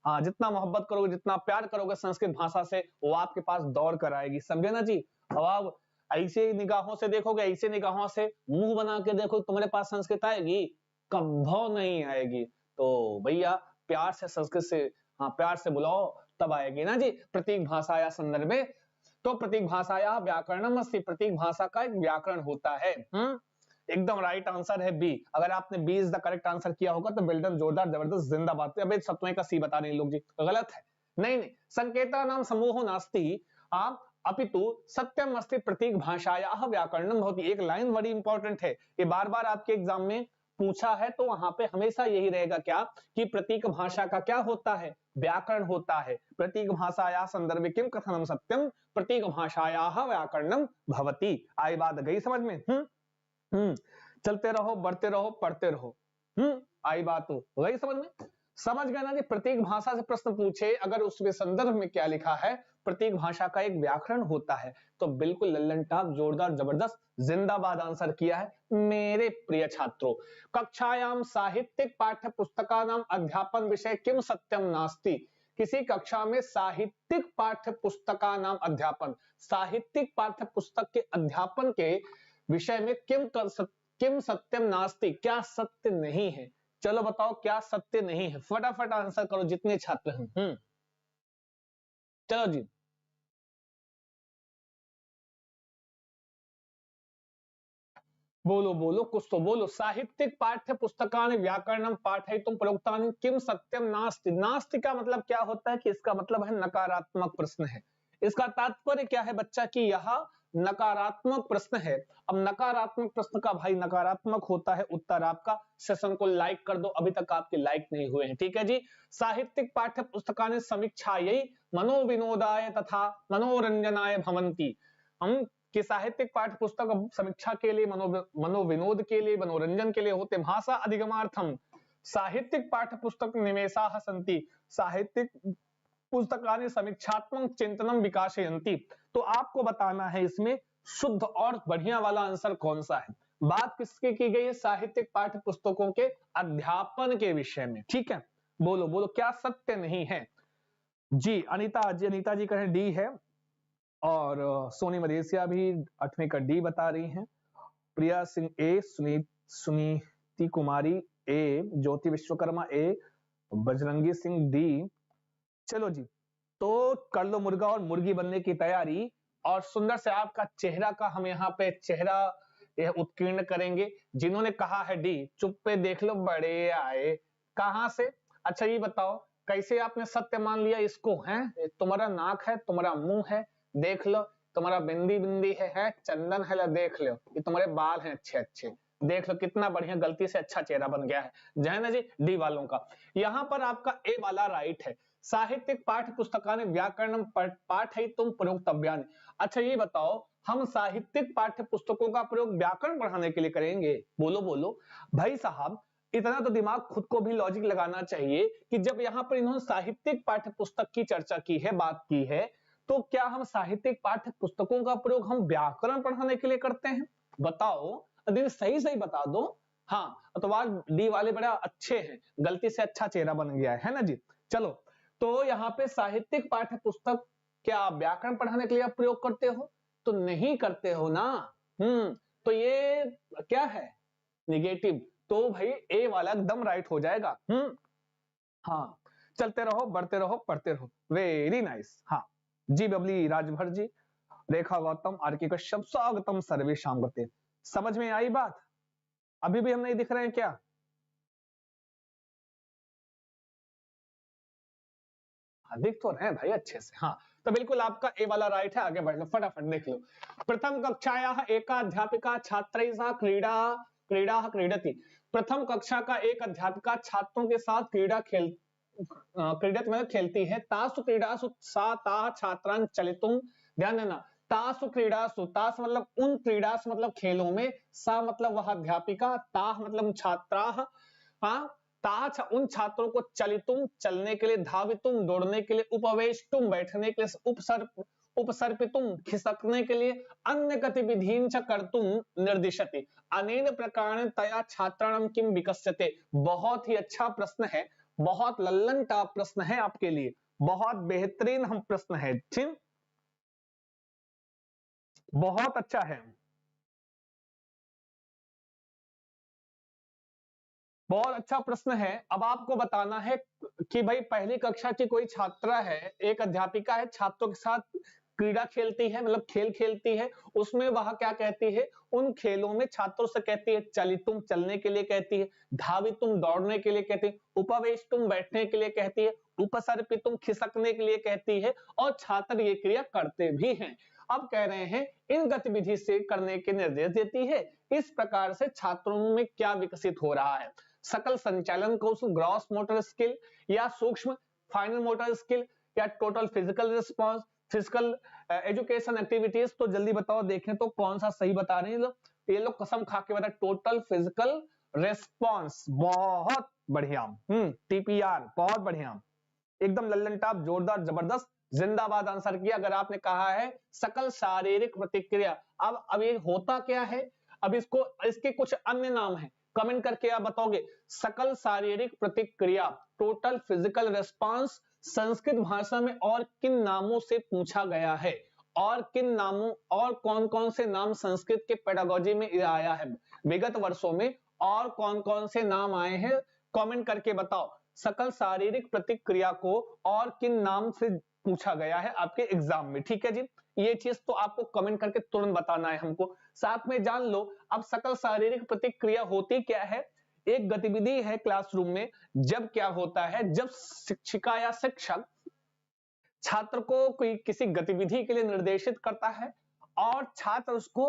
हाँ, जितना मोहब्बत करोगे, जितना प्यार करोगे संस्कृत भाषा से, वो आपके पास दौड़ कर आएगी। समझे ना जी? अब आप ऐसे निगाहों से देखोगे, ऐसे निगाहों से मुंह बना के देखो, तुम्हारे पास संस्कृत आएगी? कभी नहीं आएगी। तो भैया प्यार से संस्कृत से, हाँ प्यार से बुलाओ, तब आएगी ना जी। प्रतीक भाषा या संदर्भ में, तो प्रतीक भाषा या व्याकरणम अस्ति, प्रतीक भाषा का एक व्याकरण होता है। एकदम राइट आंसर है बी। अगर आपने B is the correct answer किया होगा तो बिल्डर जोरदार जबरदस्त जिंदाबाद। अबे सप्तमी का सी बता रहे हैं लोग जी, गलत है। नहीं नहीं, संकेता नाम समूह नास्ति, आप अपितु सत्यम अस्ति प्रतीक भाषायाः व्याकरणम भवति। एक लाइन बड़ी इंपॉर्टेंट है, ये बार बार आपके एग्जाम में पूछा है, तो वहां पे हमेशा यही रहेगा क्या कि प्रतीक भाषा का क्या होता है? व्याकरण होता है। प्रतीक भाषाया संदर्भे किम कथनम सत्यम, प्रतीक भाषायाः व्याकरणम भवति। आई बात गई समझ में? चलते रहो, बढ़ते रहो, पढ़ते रहो। आई बात हो गई समझ में? समझ गए ना जी? प्रतीक भाषा से प्रश्न पूछे, अगर उसके संदर्भ में क्या लिखा है, प्रतीक भाषा का एक व्याकरण होता है, तो बिल्कुल लल्लन टाप जोरदार जबरदस्त जिंदाबाद आंसर किया है मेरे प्रिय छात्रों। कक्षायाम साहित्यिक पाठ्य पुस्तकानाम अध्यापन विषय किम सत्यम नास्ति। किसी कक्षा में साहित्यिक पाठ्य पुस्तकानाम अध्यापन, साहित्यिक पाठ्य पुस्तक के अध्यापन के विषय में किम सत्यम नास्ति, क्या सत्य नहीं है? चलो बताओ क्या सत्य नहीं है, फटाफट आंसर करो जितने छात्र हैं। चलो जी, बोलो बोलो, कुछ तो बोलो। साहित्यिक पाठ्य पुस्तकानि व्याकरणम पाठयितुम प्रयुक्तानि किम सत्यम नास्ति। नास्ति का मतलब क्या होता है कि इसका मतलब है नकारात्मक प्रश्न है। इसका तात्पर्य क्या है बच्चा कि यह नकारात्मक प्रश्न है। अब नकारात्मक प्रश्न का भाई नकारात्मक होता है उत्तर आपका। सेशन को लाइक कर दो, अभी तक आपके लाइक नहीं हुए हैं। ठीक है जी? साहित्यिक पाठ्य पुस्तकानि समीक्षायै मनोविनोदाय तथा मनोरंजनाय भवन्ति। हम कि साहित्यिक पाठ्य पुस्तक समीक्षा के लिए, मनोविनोद के लिए, मनोरंजन के लिए होते। भाषा अधिगमार्थम साहित्यिक पाठ्य पुस्तक निवेशाः सन्ति, साहित्यिक पुस्तकानि समीक्षात्मक चिंतनम विकासयन्ति। तो आपको बताना है इसमें शुद्ध और बढ़िया वाला आंसर कौन सा है। बात किसकी की गई है? साहित्यिक पाठ्य पुस्तकों के अध्यापन के विषय में। ठीक है, बोलो बोलो क्या सत्य नहीं है जी? अनीता जी कहें डी है, और सोनी मदेसिया भी 8वीं का डी बता रही हैं। प्रिया सिंह ए, सुनीति कुमारी ए, ज्योति विश्वकर्मा ए, बजरंगी सिंह डी। चलो जी, तो कर लो मुर्गा और मुर्गी बनने की तैयारी, और सुंदर से आपका चेहरा का हम यहाँ पे चेहरा यह उत्कीर्ण करेंगे। जिन्होंने कहा है डी, चुप पे देख लो, बड़े आए कहां से? अच्छा ये बताओ कैसे आपने सत्य मान लिया इसको? है तुम्हारा नाक है, तुम्हारा मुंह है, देख लो, तुम्हारा बिंदी बिंदी है चंदन है, ला देख लो, ये तुम्हारे बाल हैं अच्छे अच्छे, देख लो कितना बढ़िया, गलती से अच्छा चेहरा बन गया है। जय ना जी डी वालों का। यहां पर आपका ए वाला राइट है। साहित्यिक पाठ्य पुस्तकानि व्याकरणम पाठयितुम प्रयुक्तव्यानि। अच्छा ये बताओ, हम साहित्यिक पाठ्य पुस्तकों का प्रयोग व्याकरण पढ़ाने के लिए करेंगे? बोलो बोलो भाई साहब, इतना तो दिमाग खुद को भी लॉजिक लगाना चाहिए कि जब यहां पर इन्होंने साहित्यिक पाठ्य पुस्तक की चर्चा की है, बात की है, तो क्या हम साहित्यिक पाठ्य पुस्तकों का प्रयोग हम व्याकरण पढ़ाने के लिए करते हैं? बताओ, अगर सही सही बता दो, हाँ, तो वहां डी वाले बड़ा अच्छे हैं, गलती से अच्छा चेहरा बन गया है ना जी। चलो, तो यहाँ पे साहित्यिक पाठ्य पुस्तक क्या आप व्याकरण पढ़ाने के लिए आप प्रयोग करते हो? तो नहीं करते हो ना। तो ये क्या है? निगेटिव। तो भाई ए वाला एकदम राइट हो जाएगा। हाँ, चलते रहो, बढ़ते रहो, पढ़ते रहो। Very nice. हाँ जी, बबली राजभर जी, रेखा गौतम, आरके कश्यप, स्वागतम सर्वेशाम करते। समझ में आई बात? अभी भी हम नहीं दिख रहे हैं क्या? दिख तो रहे हैं भाई अच्छे से। हाँ, तो बिल्कुल आपका ए वाला राइट है। आगे बढ़ लो, फटाफट देख लो। प्रथम कक्षायाः एका अध्यापिका छात्रैः सह क्रीडाः क्रीडति। प्रथम कक्षा का एक अध्यापिका छात्रों के साथ क्रीडत मतलब खेलती है। तासु क्रीडासु सा ताः छात्रान् चलितुं, ध्यान देना, तासु क्रीडासु, तास मतलब उन, क्रीडासु मतलब खेलों में, सा मतलब वह अध्यापिका, ताः मतलब छात्राः, हाँ, ताछ उन छात्रों को, चलितुम चलने के लिए, धावितुम दौड़ने के लिए, उपवेष्टुम बैठने के लिए, उपसर्पितुम खिसकने के लिए, अन्य गतिविधीं च कर्तुम निर्दिशति। अनेन प्रकारेण तया छात्राणां किम विकस्यते। बहुत ही अच्छा प्रश्न है, बहुत लल्लन टॉप प्रश्न है आपके लिए, बहुत बेहतरीन हम प्रश्न है, ठीक, बहुत अच्छा है, बहुत अच्छा प्रश्न है। अब आपको बताना है कि भाई पहली कक्षा की कोई छात्रा है, एक अध्यापिका है, छात्रों के साथ क्रीड़ा खेलती है, मतलब खेल खेलती है, उसमें वह क्या कहती है, उन खेलों में छात्रों से कहती है, चलितुम चलने के लिए कहती है, धावितुम दौड़ने के लिए कहती है, उपवेष्टुम बैठने के लिए कहती है, उपसर्पितुम खिसकने के लिए कहती है, और छात्र ये क्रिया करते भी हैं। अब कह रहे हैं इन गतिविधि से करने के निर्देश देती है। इस प्रकार से छात्रों में क्या विकसित हो रहा है? सकल संचालन कौशल, ग्रॉस मोटर स्किल, या सूक्ष्म फाइनल मोटर स्किल, या total physical response, physical education activities. तो जल्दी बताओ, देखें तो कौन सा सही बता रहे हैं ये लोग, कसम खा के बता, टोटल फिजिकल रेस्पॉन्स। बहुत बढ़िया। टीपीआर बहुत बढ़िया, एकदम लल्लन टॉप, जोरदार, जबरदस्त, जिंदाबाद आंसर किया। अगर आपने कहा है सकल शारीरिक प्रतिक्रिया, अब ये होता क्या है, अब इसको, इसके कुछ अन्य नाम है, कमेंट करके आप बताओगे। सकल शारीरिक प्रतिक्रिया, टोटल फिजिकल रेस्पॉन्स, संस्कृत भाषा में और किन नामों से पूछा गया है? और किन नामों, और कौन कौन से नाम संस्कृत के पेडागोजी में आया है विगत वर्षों में, और कौन कौन से नाम आए हैं, कमेंट करके बताओ। सकल शारीरिक प्रतिक्रिया को और किन नाम से पूछा गया है आपके एग्जाम में, ठीक है जी। ये चीज तो आपको कमेंट करके तुरंत बताना है हमको। साथ में जान लो, अब सकल शारीरिक प्रतिक्रिया होती क्या है? एक गतिविधि है क्लासरूम में, जब क्या होता है, जब शिक्षिका या शिक्षक छात्र को कोई किसी गतिविधि के लिए निर्देशित करता है और छात्र उसको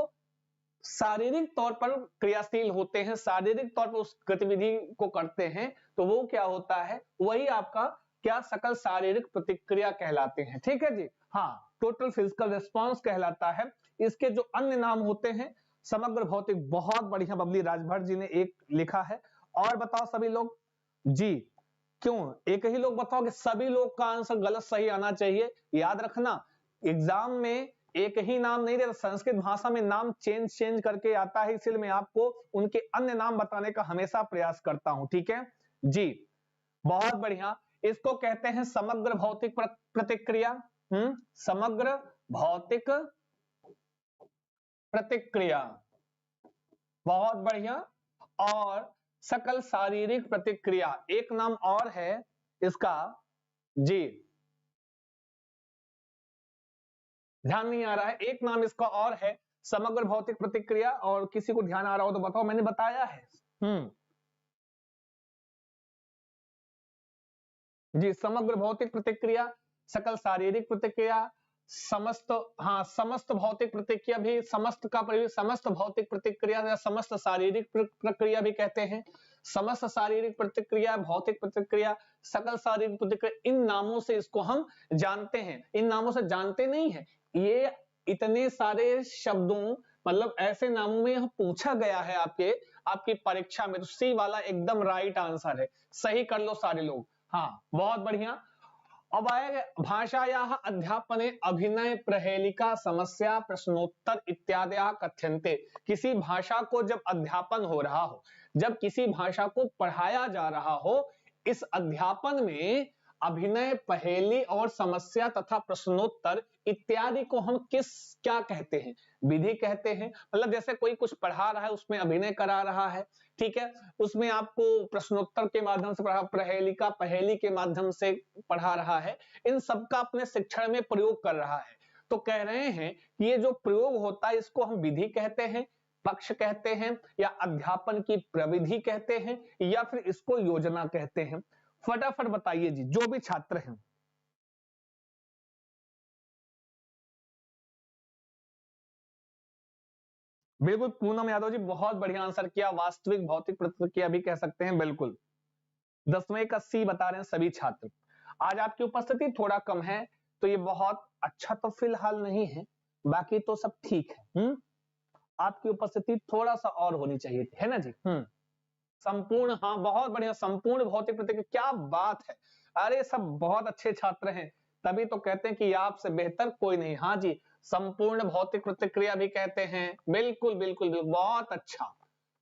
शारीरिक तौर पर क्रियाशील होते हैं, शारीरिक तौर पर उस गतिविधि को करते हैं, तो वो क्या होता है, वही आपका क्या, सकल शारीरिक प्रतिक्रिया कहलाते हैं, ठीक है जी। हाँ, टोटल फिजिकल रिस्पॉन्स कहलाता है। इसके जो अन्य नाम होते हैं, समग्र भौतिक, बहुत बढ़िया, बबली राजभर जी ने एक लिखा है। और बताओ सभी लोग जी, क्यों एक ही लोग बताओगे? सभी लोग का आंसर गलत सही आना चाहिए, याद रखना। एग्जाम में एक ही नाम नहीं देता, संस्कृत भाषा में नाम चेंज करके आता है, इसलिए मैं आपको उनके अन्य नाम बताने का हमेशा प्रयास करता हूं, ठीक है जी। बहुत बढ़िया, इसको कहते हैं समग्र भौतिक प्रतिक्रिया। समग्र भौतिक प्रतिक्रिया, बहुत बढ़िया। और सकल शारीरिक प्रतिक्रिया, एक नाम और है इसका जी, ध्यान नहीं आ रहा है, एक नाम इसका और है समग्र भौतिक प्रतिक्रिया, और किसी को ध्यान आ रहा हो तो बताओ, मैंने बताया है। जी, समग्र भौतिक प्रतिक्रिया, सकल शारीरिक प्रतिक्रिया, समस्त, हाँ, समस्त भौतिक प्रतिक्रिया भी, समस्त का प्रयोग, समस्त भौतिक प्रतिक्रिया या समस्त शारीरिक प्रक्रिया भी कहते हैं। समस्त शारीरिक प्रतिक्रिया, भौतिक प्रतिक्रिया, सकल शारीरिक प्रतिक्रिया, इन नामों से इसको हम जानते हैं। इन नामों से जानते नहीं है, ये इतने सारे शब्दों, मतलब ऐसे नामों में पूछा गया है आपकी परीक्षा में, तो सी वाला एकदम राइट आंसर है। सही कर लो सारे लोग। हाँ, बहुत बढ़िया। अब आएगा भाषायाः अध्यापने अभिनय प्रहेलिका समस्या प्रश्नोत्तर इत्यादि कथ्यन्ते। किसी भाषा को जब अध्यापन हो रहा हो, जब किसी भाषा को पढ़ाया जा रहा हो, इस अध्यापन में अभिनय पहेली और समस्या तथा प्रश्नोत्तर इत्यादि को हम क्या कहते हैं? विधि कहते हैं। मतलब जैसे कोई कुछ पढ़ा रहा है, उसमें अभिनय करा रहा है, ठीक है, उसमें आपको प्रश्नोत्तर के माध्यम से पढ़ा, प्रहेलिका पहेली के माध्यम से पढ़ा रहा है, इन सबका अपने शिक्षण में प्रयोग कर रहा है। तो कह रहे हैं कि ये जो प्रयोग होता है इसको हम विधि कहते हैं, पक्ष कहते हैं, या अध्यापन की प्रविधि कहते हैं, या फिर इसको योजना कहते हैं। फटाफट बताइए जी, जो भी छात्र हैं। बिल्कुल पूनम यादव जी, बहुत बढ़िया आंसर किया। वास्तविक भौतिक प्रतिक्रिया भी कह सकते हैं, बिल्कुल। 10वें का सी बता रहे हैं सभी छात्र। आज आपकी उपस्थिति थोड़ा कम है, तो ये बहुत अच्छा तो फिलहाल नहीं है, बाकी तो सब ठीक है। आपकी उपस्थिति थोड़ा सा और होनी चाहिए थी, है ना जी? संपूर्ण, हाँ बहुत बढ़िया, संपूर्ण भौतिक प्रतिक्रिया, क्या बात है। अरे सब बहुत अच्छे छात्र हैं, तभी तो कहते हैं कि आपसे बेहतर कोई नहीं। हाँ जी, संपूर्ण भौतिक प्रतिक्रिया भी कहते हैं, बिल्कुल बिल्कुल बिल्कुल, बहुत अच्छा।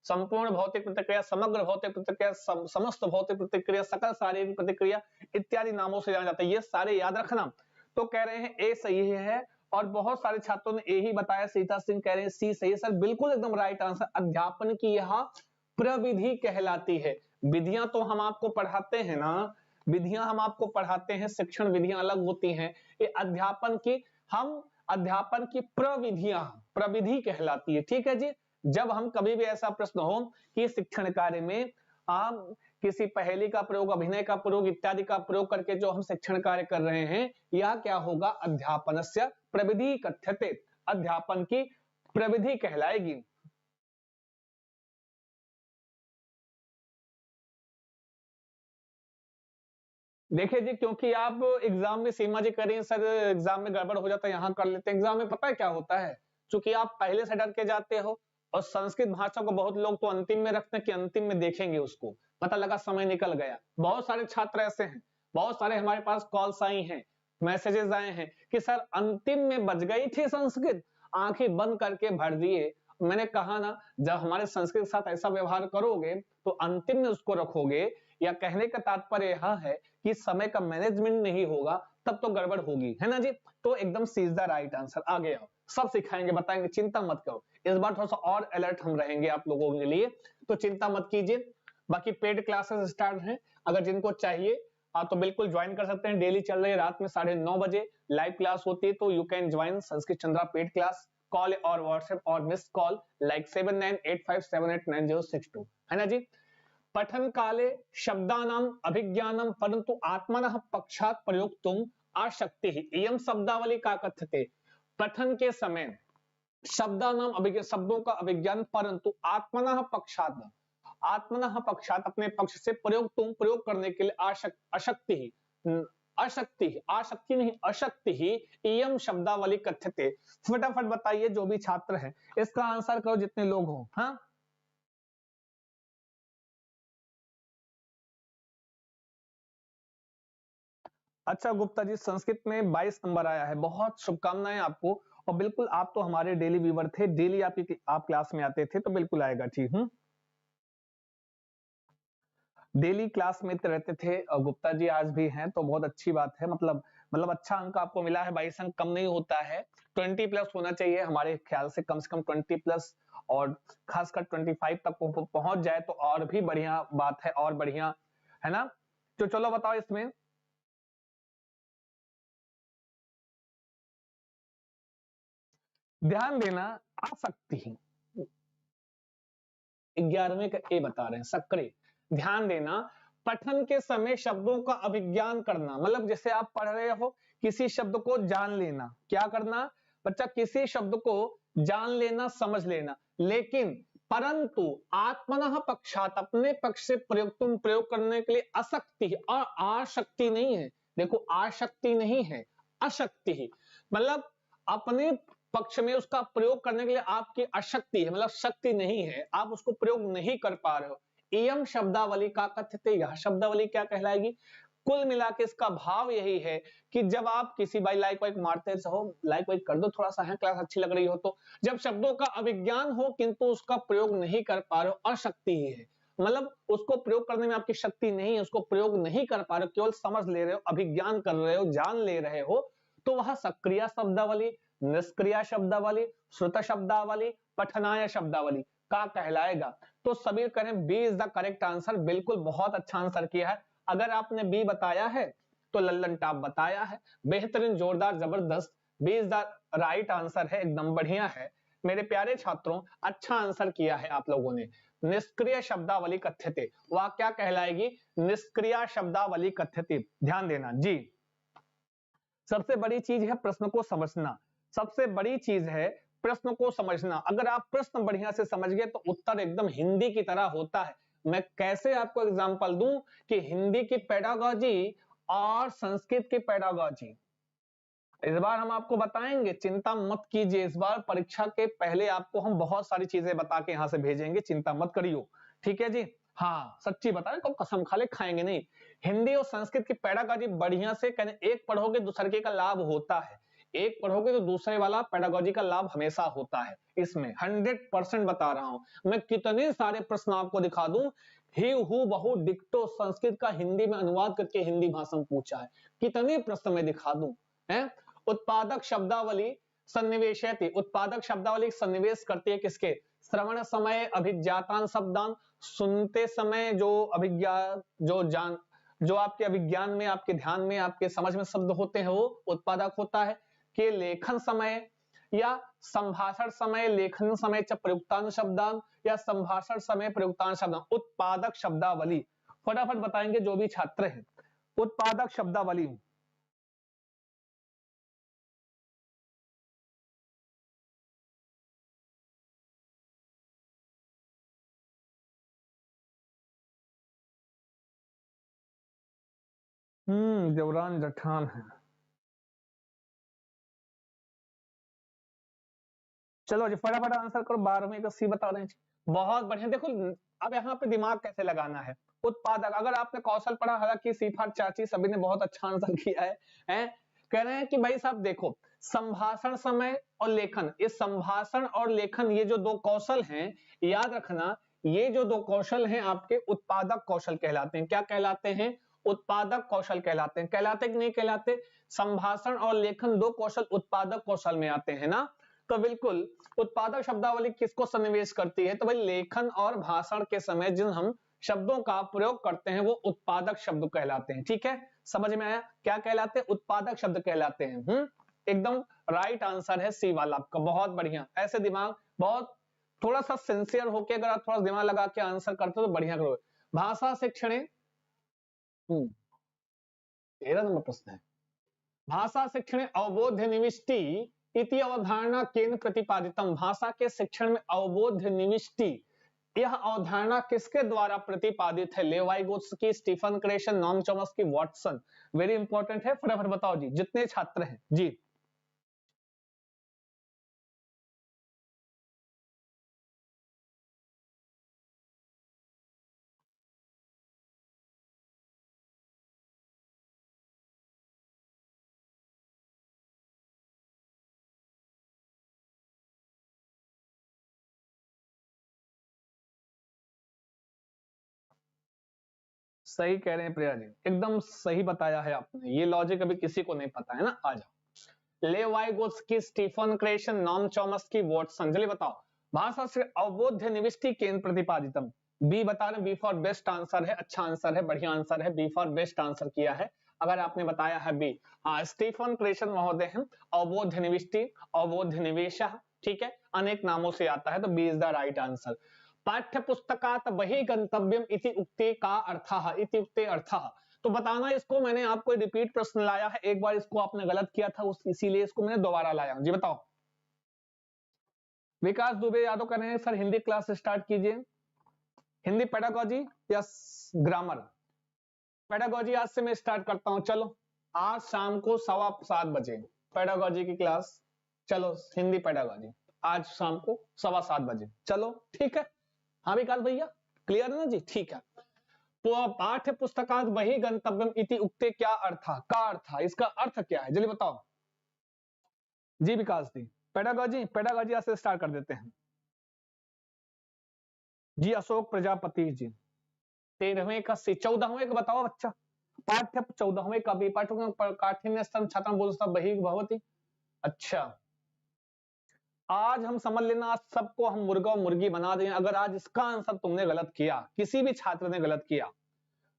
संपूर्ण भौतिक प्रतिक्रिया, समग्र भौतिक प्रतिक्रिया, समस्त भौतिक प्रतिक्रिया, सकल शारीरिक प्रतिक्रिया इत्यादि नामों से जाना जाता है, ये सारे याद रखना। तो कह रहे हैं ए सही है, और बहुत सारे छात्रों ने ए ही बताया। सीता सिंह कह रहे हैं सी सही है। सर बिल्कुल एकदम राइट आंसर। अध्यापन की यह प्रविधि कहलाती है। विधियां तो हम आपको पढ़ाते हैं ना, विधियां हम आपको पढ़ाते हैं, शिक्षण विधियां अलग होती हैं। ये अध्यापन की, हम अध्यापन की प्रविधियां, प्रविधि कहलाती है, ठीक है जी। जब हम कभी भी ऐसा प्रश्न हो कि शिक्षण कार्य में आप किसी पहेली का प्रयोग, अभिनय का प्रयोग इत्यादि का प्रयोग करके जो हम शिक्षण कार्य कर रहे हैं, यह क्या होगा? अध्यापनस्य प्रविधि कथ्यते, अध्यापन की प्रविधि कहलाएगी। देखिए जी, क्योंकि आप एग्जाम में सीमा जी करें सर, एग्जाम में गड़बड़ हो जाता है, यहां कर लेते हैं। एग्जाम में पता है क्या होता है, क्योंकि आप पहले से डर के जाते हो, और संस्कृत भाषा को बहुत लोग तो अंतिम में रखते हैं कि अंतिम में देखेंगे उसको, पता लगा समय निकल गया। बहुत सारे छात्र ऐसे हैं, बहुत सारे हमारे पास कॉल्स आई हैं, मैसेजेस आए हैं कि सर अंतिम में बच गई थी संस्कृत, आंखें बंद करके भर दिए। मैंने कहा ना, जब हमारे संस्कृत के साथ ऐसा व्यवहार करोगे तो अंतिम में उसको रखोगे, या कहने का तात्पर्य यह है कि समय का मैनेजमेंट नहीं होगा, तब तो गड़बड़ होगी, है ना जी। तो एकदम सीधा राइट आंसर। आगे आओ, सब सिखाएंगे, बताएंगे, चिंता मत करो। इस बार थोड़ा सा और अलर्ट हम रहेंगे आप लोगों के लिए, तो चिंता मत कीजिए। बाकी पेड क्लासेस स्टार्ट हैं, अगर जिनको चाहिए आप तो बिल्कुल ज्वाइन कर सकते हैं। डेली चल रही है, रात में 9:30 बजे लाइव क्लास होती है, तो you can join Sanskrit Chandra paid class. Call और व्हाट्सएप और मिस कॉल लाइक 7985789062, है ना जी। पठन काले शब्दानाम अभिज्ञानम परंतु आत्मनः पक्षात प्रयोक्तुम आशक्ति ही इयं शब्दावली का कथ्यते। पठन के समय शब्दानाम अभिज्ञान, शब्दों का अभिज्ञान, परंतु आत्मनः पक्षात, आत्मनः पक्षात अपने पक्ष से प्रयोक्तुम प्रयोग करने के लिए अशक्ति ही, अशक्ति, आशक्ति नहीं अशक्ति ही इयं शब्दावली कथ्यते। फटाफट बताइए जो भी छात्र हैं, इसका आंसर करो जितने लोग हो। हाँ, अच्छा गुप्ता जी, संस्कृत में 22 नंबर आया है, बहुत शुभकामनाएं आपको। और बिल्कुल आप तो हमारे डेली व्यूवर थे, डेली आप क्लास में आते थे, तो बिल्कुल आएगा, ठीक। डेली क्लास में तो रहते थे गुप्ता जी, आज भी हैं, तो बहुत अच्छी बात है। मतलब अच्छा अंक आपको मिला है, 22 अंक कम नहीं होता है। 20 प्लस होना चाहिए हमारे ख्याल से, कम 20 प्लस, और खासकर 25 तक पहुंच जाए तो और भी बढ़िया बात है, और बढ़िया, है ना। तो चलो बताओ इसमें, ध्यान देना, आसक्ति, 11वें का ए बता रहे हैं, सक्रिय। ध्यान देना, पठन के समय शब्दों का अभिज्ञान करना, मतलब जैसे आप पढ़ रहे हो, किसी शब्द को जान लेना, क्या करना बच्चा, किसी शब्द को जान लेना, समझ लेना, लेकिन परंतु आत्मनः पक्षात अपने पक्ष से प्रयोग करने के लिए अशक्ति और आशक्ति नहीं है। देखो आशक्ति नहीं है, अशक्ति ही, मतलब अपने पक्ष में उसका प्रयोग करने के लिए आपकी अशक्ति है, मतलब शक्ति नहीं है, आप उसको प्रयोग नहीं कर पा रहे हो। एयम शब्दावली का कथ्यते, यह शब्दावली क्या कहलाएगी? कुल मिला के इसका भाव यही है कि जब आप किसी भाई लाइक वाइक मारते हो, लाइक वाइक कर दो थोड़ा सा, है क्लास अच्छी लग रही हो तो, जब शब्दों का अभिज्ञान हो किंतु उसका प्रयोग नहीं कर पा रहे हो, अशक्ति ही है, मतलब उसको प्रयोग करने में आपकी शक्ति नहीं है, उसको प्रयोग नहीं कर पा रहे हो, केवल समझ ले रहे हो, अभिज्ञान कर रहे हो, जान ले रहे हो, तो वह सक्रिय शब्दावली, निष्क्रिय शब्दावली, श्रुत शब्दावली, पठनाय शब्दावली का कहलाएगा। तो सभी करें B is the correct answer, बिल्कुल बहुत अच्छा आंसर किया है। अगर आपने बी बताया है तो लल्लन टॉप बताया है, बेहतरीन, जोरदार, जबरदस्त, B is the right answer है, एकदम बढ़िया है मेरे प्यारे छात्रों, अच्छा आंसर किया है आप लोगों ने। निष्क्रिय शब्दावली कथ्यते, वह क्या कहलाएगी? निष्क्रिय शब्दावली कथ्यते, ध्यान देना जी। सबसे बड़ी चीज है प्रश्न को समझना, सबसे बड़ी चीज है प्रश्न को समझना। अगर आप प्रश्न बढ़िया से समझ गए तो उत्तर एकदम हिंदी की तरह होता है। मैं कैसे आपको एग्जांपल दूं कि हिंदी की पेडागॉजी और संस्कृत की पेडागॉजी, इस बार हम आपको बताएंगे, चिंता मत कीजिए, इस बार परीक्षा के पहले आपको हम बहुत सारी चीजें बता के यहां से भेजेंगे, चिंता मत करियो, ठीक है जी। हाँ सच्ची बता रहे, को कसम खा ले, खाएंगे नहीं। हिंदी और संस्कृत की पेडागॉजी बढ़िया से कहने, एक पढ़ोगे दूसरे का लाभ होता है, एक पढ़ोगे तो दूसरे वाला पेडागॉजी का लाभ हमेशा होता है। इसमें 100% बता रहा हूं मैं, कितने सारे प्रश्न आपको दिखा दूं, ही हु बहु डिक्टो संस्कृत का हिंदी में अनुवाद करके हिंदी भाषा में पूछा है, कितने प्रश्न में दिखा दूं है। उत्पादक शब्दावली सन्निवेशयति, उत्पादक शब्दावली सन्निवेश करती है किसके? श्रवण समय अभिज्ञातान शब्दान, सुनते समय जो अभिज्ञान, जो आपके अभिज्ञान में, आपके ध्यान में, आपके समझ में शब्द होते हैं वो उत्पादक होता है। कि लेखन समय या संभाषण समय, लेखन समय च प्रयुक्तान शब्दान या संभाषण समय प्रयुक्तान शब्दान, उत्पादक शब्दावली। फटाफट बताएंगे जो भी छात्र हैं, उत्पादक शब्दावली। जवरान जठान है। चलो जी फटाफट आंसर करो, 12वीं का सी बता रहे हैं, बहुत बढ़िया। देखो अब यहाँ पे दिमाग कैसे लगाना है। उत्पादक, अगर आपने कौशल पढ़ा, हालांकि सीफार चाची सभी ने बहुत अच्छा आंसर किया है? कह रहे हैं कि भाई साहब देखो, संभाषण समय और लेखन, इस संभाषण और लेखन ये जो दो कौशल हैं, याद रखना, ये जो दो कौशल हैं आपके उत्पादक कौशल कहलाते हैं। क्या कहलाते हैं? उत्पादक कौशल कहलाते हैं। कहलाते कि नहीं कहलाते? संभाषण और लेखन दो कौशल उत्पादक कौशल में आते हैं ना। तो बिल्कुल उत्पादक शब्दावली किसको सन्निवेश करती है? तो भाई लेखन और भाषण के समय जिन हम शब्दों का प्रयोग करते हैं वो उत्पादक शब्द कहलाते हैं। ठीक है, समझ में आया? क्या कहलाते हैं? उत्पादक शब्द कहलाते हैं। एकदम राइट आंसर है सी वाला आपका, बहुत बढ़िया। ऐसे दिमाग, बहुत थोड़ा सा सिंसियर होके अगर आप थोड़ा दिमाग लगा के आंसर करते हो तो बढ़िया करोगे। भाषा शिक्षण 13 नंबर प्रश्न है। भाषा शिक्षण अवबोध्य निविष्टि इति अवधारणा केन प्रतिपादितम, भाषा के शिक्षण में अवबोध्य निविष्टि यह अवधारणा किसके द्वारा प्रतिपादित है? Vygotsky, Stephen Krashen, Noam Chomsky, Watson. Very important है, फटाफट बताओ जी जितने छात्र हैं जी। सही कह रहे हैं प्रिया जी, एकदम सही बताया है आपने, ये लॉजिक अभी किसी को नहीं पता है ना। आ जाओ, लेवाइगोत्स्की, Stephen Krashen, Noam Chomsky, Watson. चलिए बताओ, भाषा से अवबोध्य निविष्टि केन प्रतिपादितम। बी बता रहे, बी फॉर बेस्ट आंसर है, अच्छा आंसर है, बढ़िया आंसर है, बी फॉर बेस्ट आंसर किया है अगर आपने बताया है बी। हाँ, स्टीफन क्रेशन महोदय हैं, अवबोध्य निविष्टि, अवबोध्य निवेश, ठीक है, अनेक नामों से आता है, तो B is the right answer. पाठ्य पुस्तकात बहि गंतव्यम इति उक्ते का अर्थः, इति उक्ते अर्थः। तो बताना इसको, मैंने आपको रिपीट प्रश्न लाया है, एक बार इसको आपने गलत किया था इसीलिए इसको मैंने दोबारा लाया हूं। जी बताओ। विकास दुबे यादव कह रहे हैं सर हिंदी क्लास स्टार्ट कीजिए। हिंदी पेडागॉजी या ग्रामर? पेडागॉजी आज से मैं स्टार्ट करता हूं, चलो आज शाम को 7:15 पेडागॉजी की क्लास। चलो हिंदी पेडागॉजी आज शाम को 7:15 चलो ठीक है। हाँ विकास भैया, क्लियर है ना जी? ठीक है। पाठ्य पुस्तकात वही गंतव्यम इति उक्ते क्या अर्थ का अर्थ, इसका अर्थ क्या है जल्दी बताओ जी। विकास जी पेडागॉजी, पेडागॉजी से स्टार्ट कर देते हैं जी। अशोक प्रजापति जी 13वें का से 14वें का बताओ बच्चा। पाठ्य 14वें का भी काठिन्य स्तंभ छात्र बोलता वही भवती। अच्छा आज हम समझ लेना, आज सबको हम मुर्गा और मुर्गी बना दें। अगर आज इसका आंसर तुमने गलत किया, किसी भी छात्र ने गलत किया,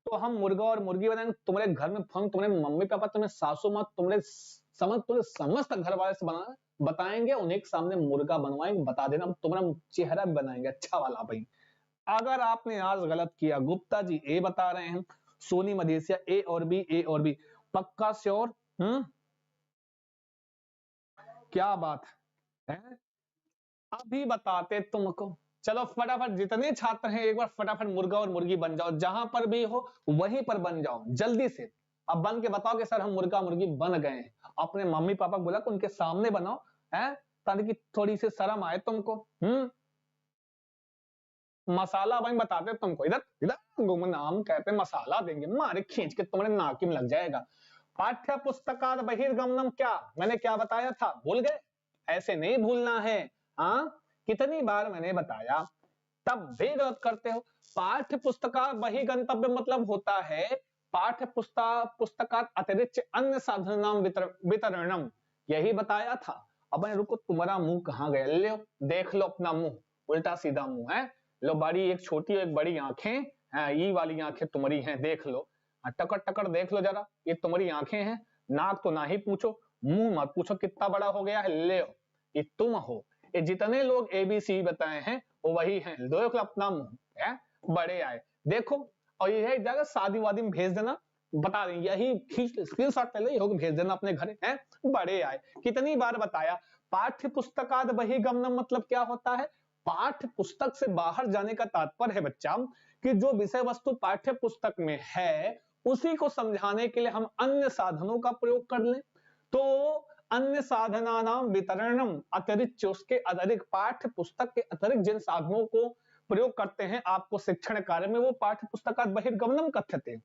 तो हम मुर्गा और मुर्गी बनाएंगे। तुम्हारे घर में फोन, तुम्हारे मम्मी पापा, तुम्हारे सासू माँ, तुम्हारे समस्त घर वाले से बना बताएंगे, उन्हें के सामने मुर्गा बनवाएंगे, बता देना, तुम्हारा चेहरा भी बनाएंगे अच्छा वाला भाई। अगर आपने आज गलत किया, गुप्ता जी ए बता रहे हैं, सोनी मदेशिया ए और बी, ए और बी पक्का श्योर। क्या बात है, अभी बताते तुमको। चलो फटाफट जितने छात्र हैं एक बार फटाफट मुर्गा और मुर्गी बन जाओ, जहां पर भी हो वहीं पर बन जाओ जल्दी से। अब बन के बताओ कि सर हम मुर्गा मुर्गी बन गए हैं। अपने मम्मी पापा बोला कि उनके सामने बनाओ, है ताकि थोड़ी सी शर्म आए तुमको। मसाला भाई बताते तुमको, इधर इधर गुमनाम कहते मसाला देंगे, मारे खींच के तुम्हारे नाक में लग जाएगा। पाठ्य पुस्तकात बहिर्गमनम क्या, मैंने क्या बताया था भूल गए? ऐसे नहीं भूलना है। हाँ कितनी बार मैंने बताया, तब भी गलत करते हो। पाठ्य पुस्तकात बहिर्गंतव्य मतलब होता है पाठ्य पुस्तकात अतिरिक्त अन्य साधन नाम वितरणम, यही बताया था। अब रुको, तुम्हारा मुंह कहाँ गया, ले देख लो अपना मुंह, उल्टा सीधा मुंह है। लो बड़ी एक छोटी एक बड़ी आंखें, ये वाली आंखें तुम्हारी हैं, देख लो टकर टकर देख लो जरा, ये तुम्हारी आंखें हैं। नाक तो ना ही पूछो, मुंह मत पूछो कितना बड़ा हो गया है, ले ये तुम हो। ये जितने लोग एबीसी बताए हैं वो वही हैं, देख लो अपना मुंह है, बड़े आए देखो। और यही जगह शादी वादी में भेज देना, बता दें यही खींच स्क्रीनशॉट ले लो, भेज देना अपने घर है, बड़े आए। कितनी बार बताया, पाठ्य पुस्तकाद बहिर्गमनम मतलब क्या होता है, पाठ्य पुस्तक से बाहर जाने का तात्पर्य है बच्चा कि जो विषय वस्तु पाठ्य पुस्तक में है उसी को समझाने के लिए हम अन्य साधनों का प्रयोग कर लें। तो अन्य साधना नाम वितरणम, अतिरिक्त उसके अतिरिक्त पाठ्य पुस्तक के अतिरिक्त जिन साधनों को प्रयोग करते हैं आपको शिक्षण कार्य में, वो पाठ्य पुस्तकात बहिर्गमनम कथ्यते।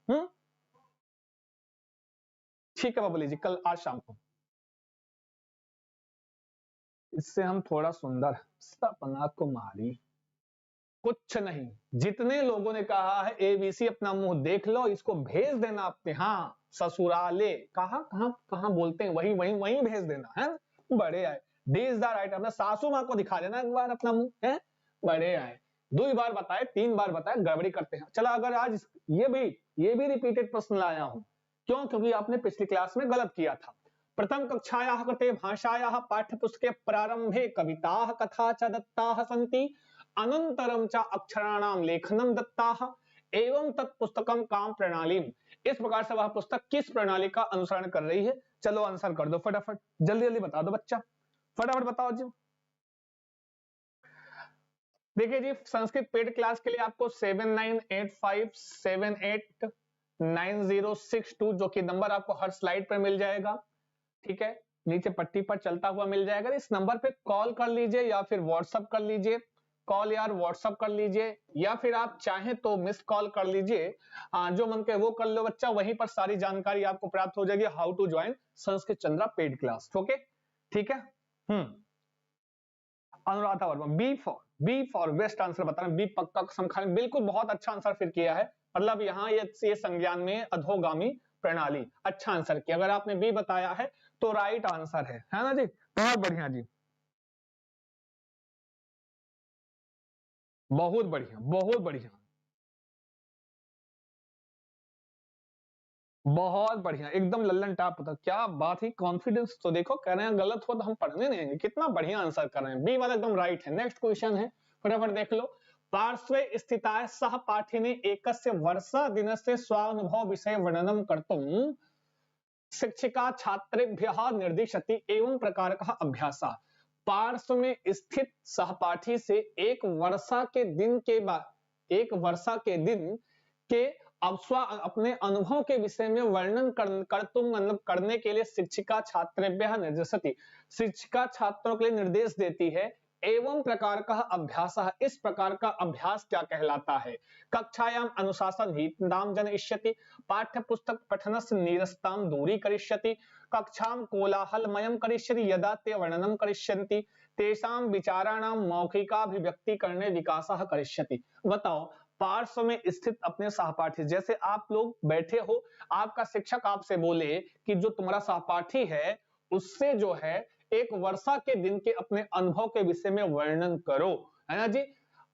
ठीक है बाबूली जी, कल आज शाम को इससे हम थोड़ा सुंदर सपना कुमारी कुछ नहीं। जितने लोगों ने कहा है एबीसी अपना मुंह देख लो, इसको भेज देना अपने हाँ ससुराले, कहा कहां कहां बोलते हैं वही वही वही भेज देना है, बड़े आए। डी इज द राइट, अपने सासू माँ को दिखा देना एक बार अपना मुंह है, बड़े आए। 2 बार बताए 3 बार बताए, गड़बड़ी करते हैं। चलो अगर आज ये भी रिपीटेड प्रश्न लाया हूं, क्यों? क्योंकि आपने पिछली क्लास में गलत किया था। प्रथम कक्षायाः कृते भाषायाः पाठ्यपुस्तके प्रारंभे कविताः कथा च दत्ताः सन्ति, अनंतरम च अक्षराणाम लेखनम दत्ताः एवं तत्पुस्तकम काम प्रणाली। इस प्रकार से वह पुस्तक किस प्रणाली का अनुसरण कर रही है? चलो आंसर कर दो फटाफट, जल्दी जल्दी बता दो बच्चा, फटाफट बताओ जी। देखिए जी, संस्कृत पेड क्लास के लिए आपको 7985789062 जो कि नंबर आपको हर स्लाइड पर मिल जाएगा, ठीक है, नीचे पट्टी पर चलता हुआ मिल जाएगा। इस नंबर पे कॉल कर लीजिए या फिर व्हाट्सएप कर लीजिए, कॉल यार व्हाट्सएप कर लीजिए, या फिर आप चाहें तो मिस कॉल कर लीजिए, जो मन के वो कर लो बच्चा, वहीं पर सारी जानकारी आपको प्राप्त हो जाएगी। How to join Sanskrit Chandra paid class, okay ठीक है। Anuradha Verma B for best answer बता रहे हैं, बी पक्का कसम खा, बिल्कुल बहुत अच्छा आंसर फिर किया है, मतलब यहाँ ये संज्ञान में अधोगामी प्रणाली, अच्छा आंसर किया। अगर आपने बी बताया है तो राइट आंसर है ना जी, बहुत बढ़िया जी, बहुत बढ़िया बहुत बढ़िया बहुत बढ़िया, एकदम लल्लन टाप होता, क्या बात ही कॉन्फिडेंस। तो देखो कह रहे हैं गलत हो तो हम पढ़ने नहीं, कितना बढ़िया आंसर कर रहे हैं, बी वाला एकदम राइट है। नेक्स्ट क्वेश्चन है, फटाफट देख लो। पार्श्वे स्थिताय सह पाठिने एकस्य वर्षा दिनस्य स्वानुभव विषय वर्णनम कर्तुम शिक्षिका छात्रेभ्यः निर्दिशति एवं प्रकार का अभ्यास। पार्श्व में स्थित सहपाठी से एक वर्षा के दिन के अपने अनुभव के विषय में वर्णन कर्तुम मतलब करने के लिए शिक्षिका छात्रेभ्यः निर्दिशति, शिक्षिका छात्रों के लिए निर्देश देती है एवं प्रकार का अभ्यास, इस प्रकार का अभ्यास क्या कहलाता है? कक्षायाम अनुशासन हीताम जनयिष्यति, पाठ्य पुस्तक पठनस्य नीरसताम दूरी करिष्यति, कक्षाम कोलाहलमयम करिष्यति यदा ते वर्णनम करिष्यन्ति, तेषां विचाराणाम मौखिकाभिव्यक्ति करणे विकासः करिष्यति। बताओ, पार्श्व में स्थित अपने सहपाठी, जैसे आप लोग बैठे हो, आपका शिक्षक आपसे बोले कि जो तुम्हारा सहपाठी है उससे जो है एक वर्षा के दिन के अपने अनुभव के विषय में वर्णन करो, है ना जी।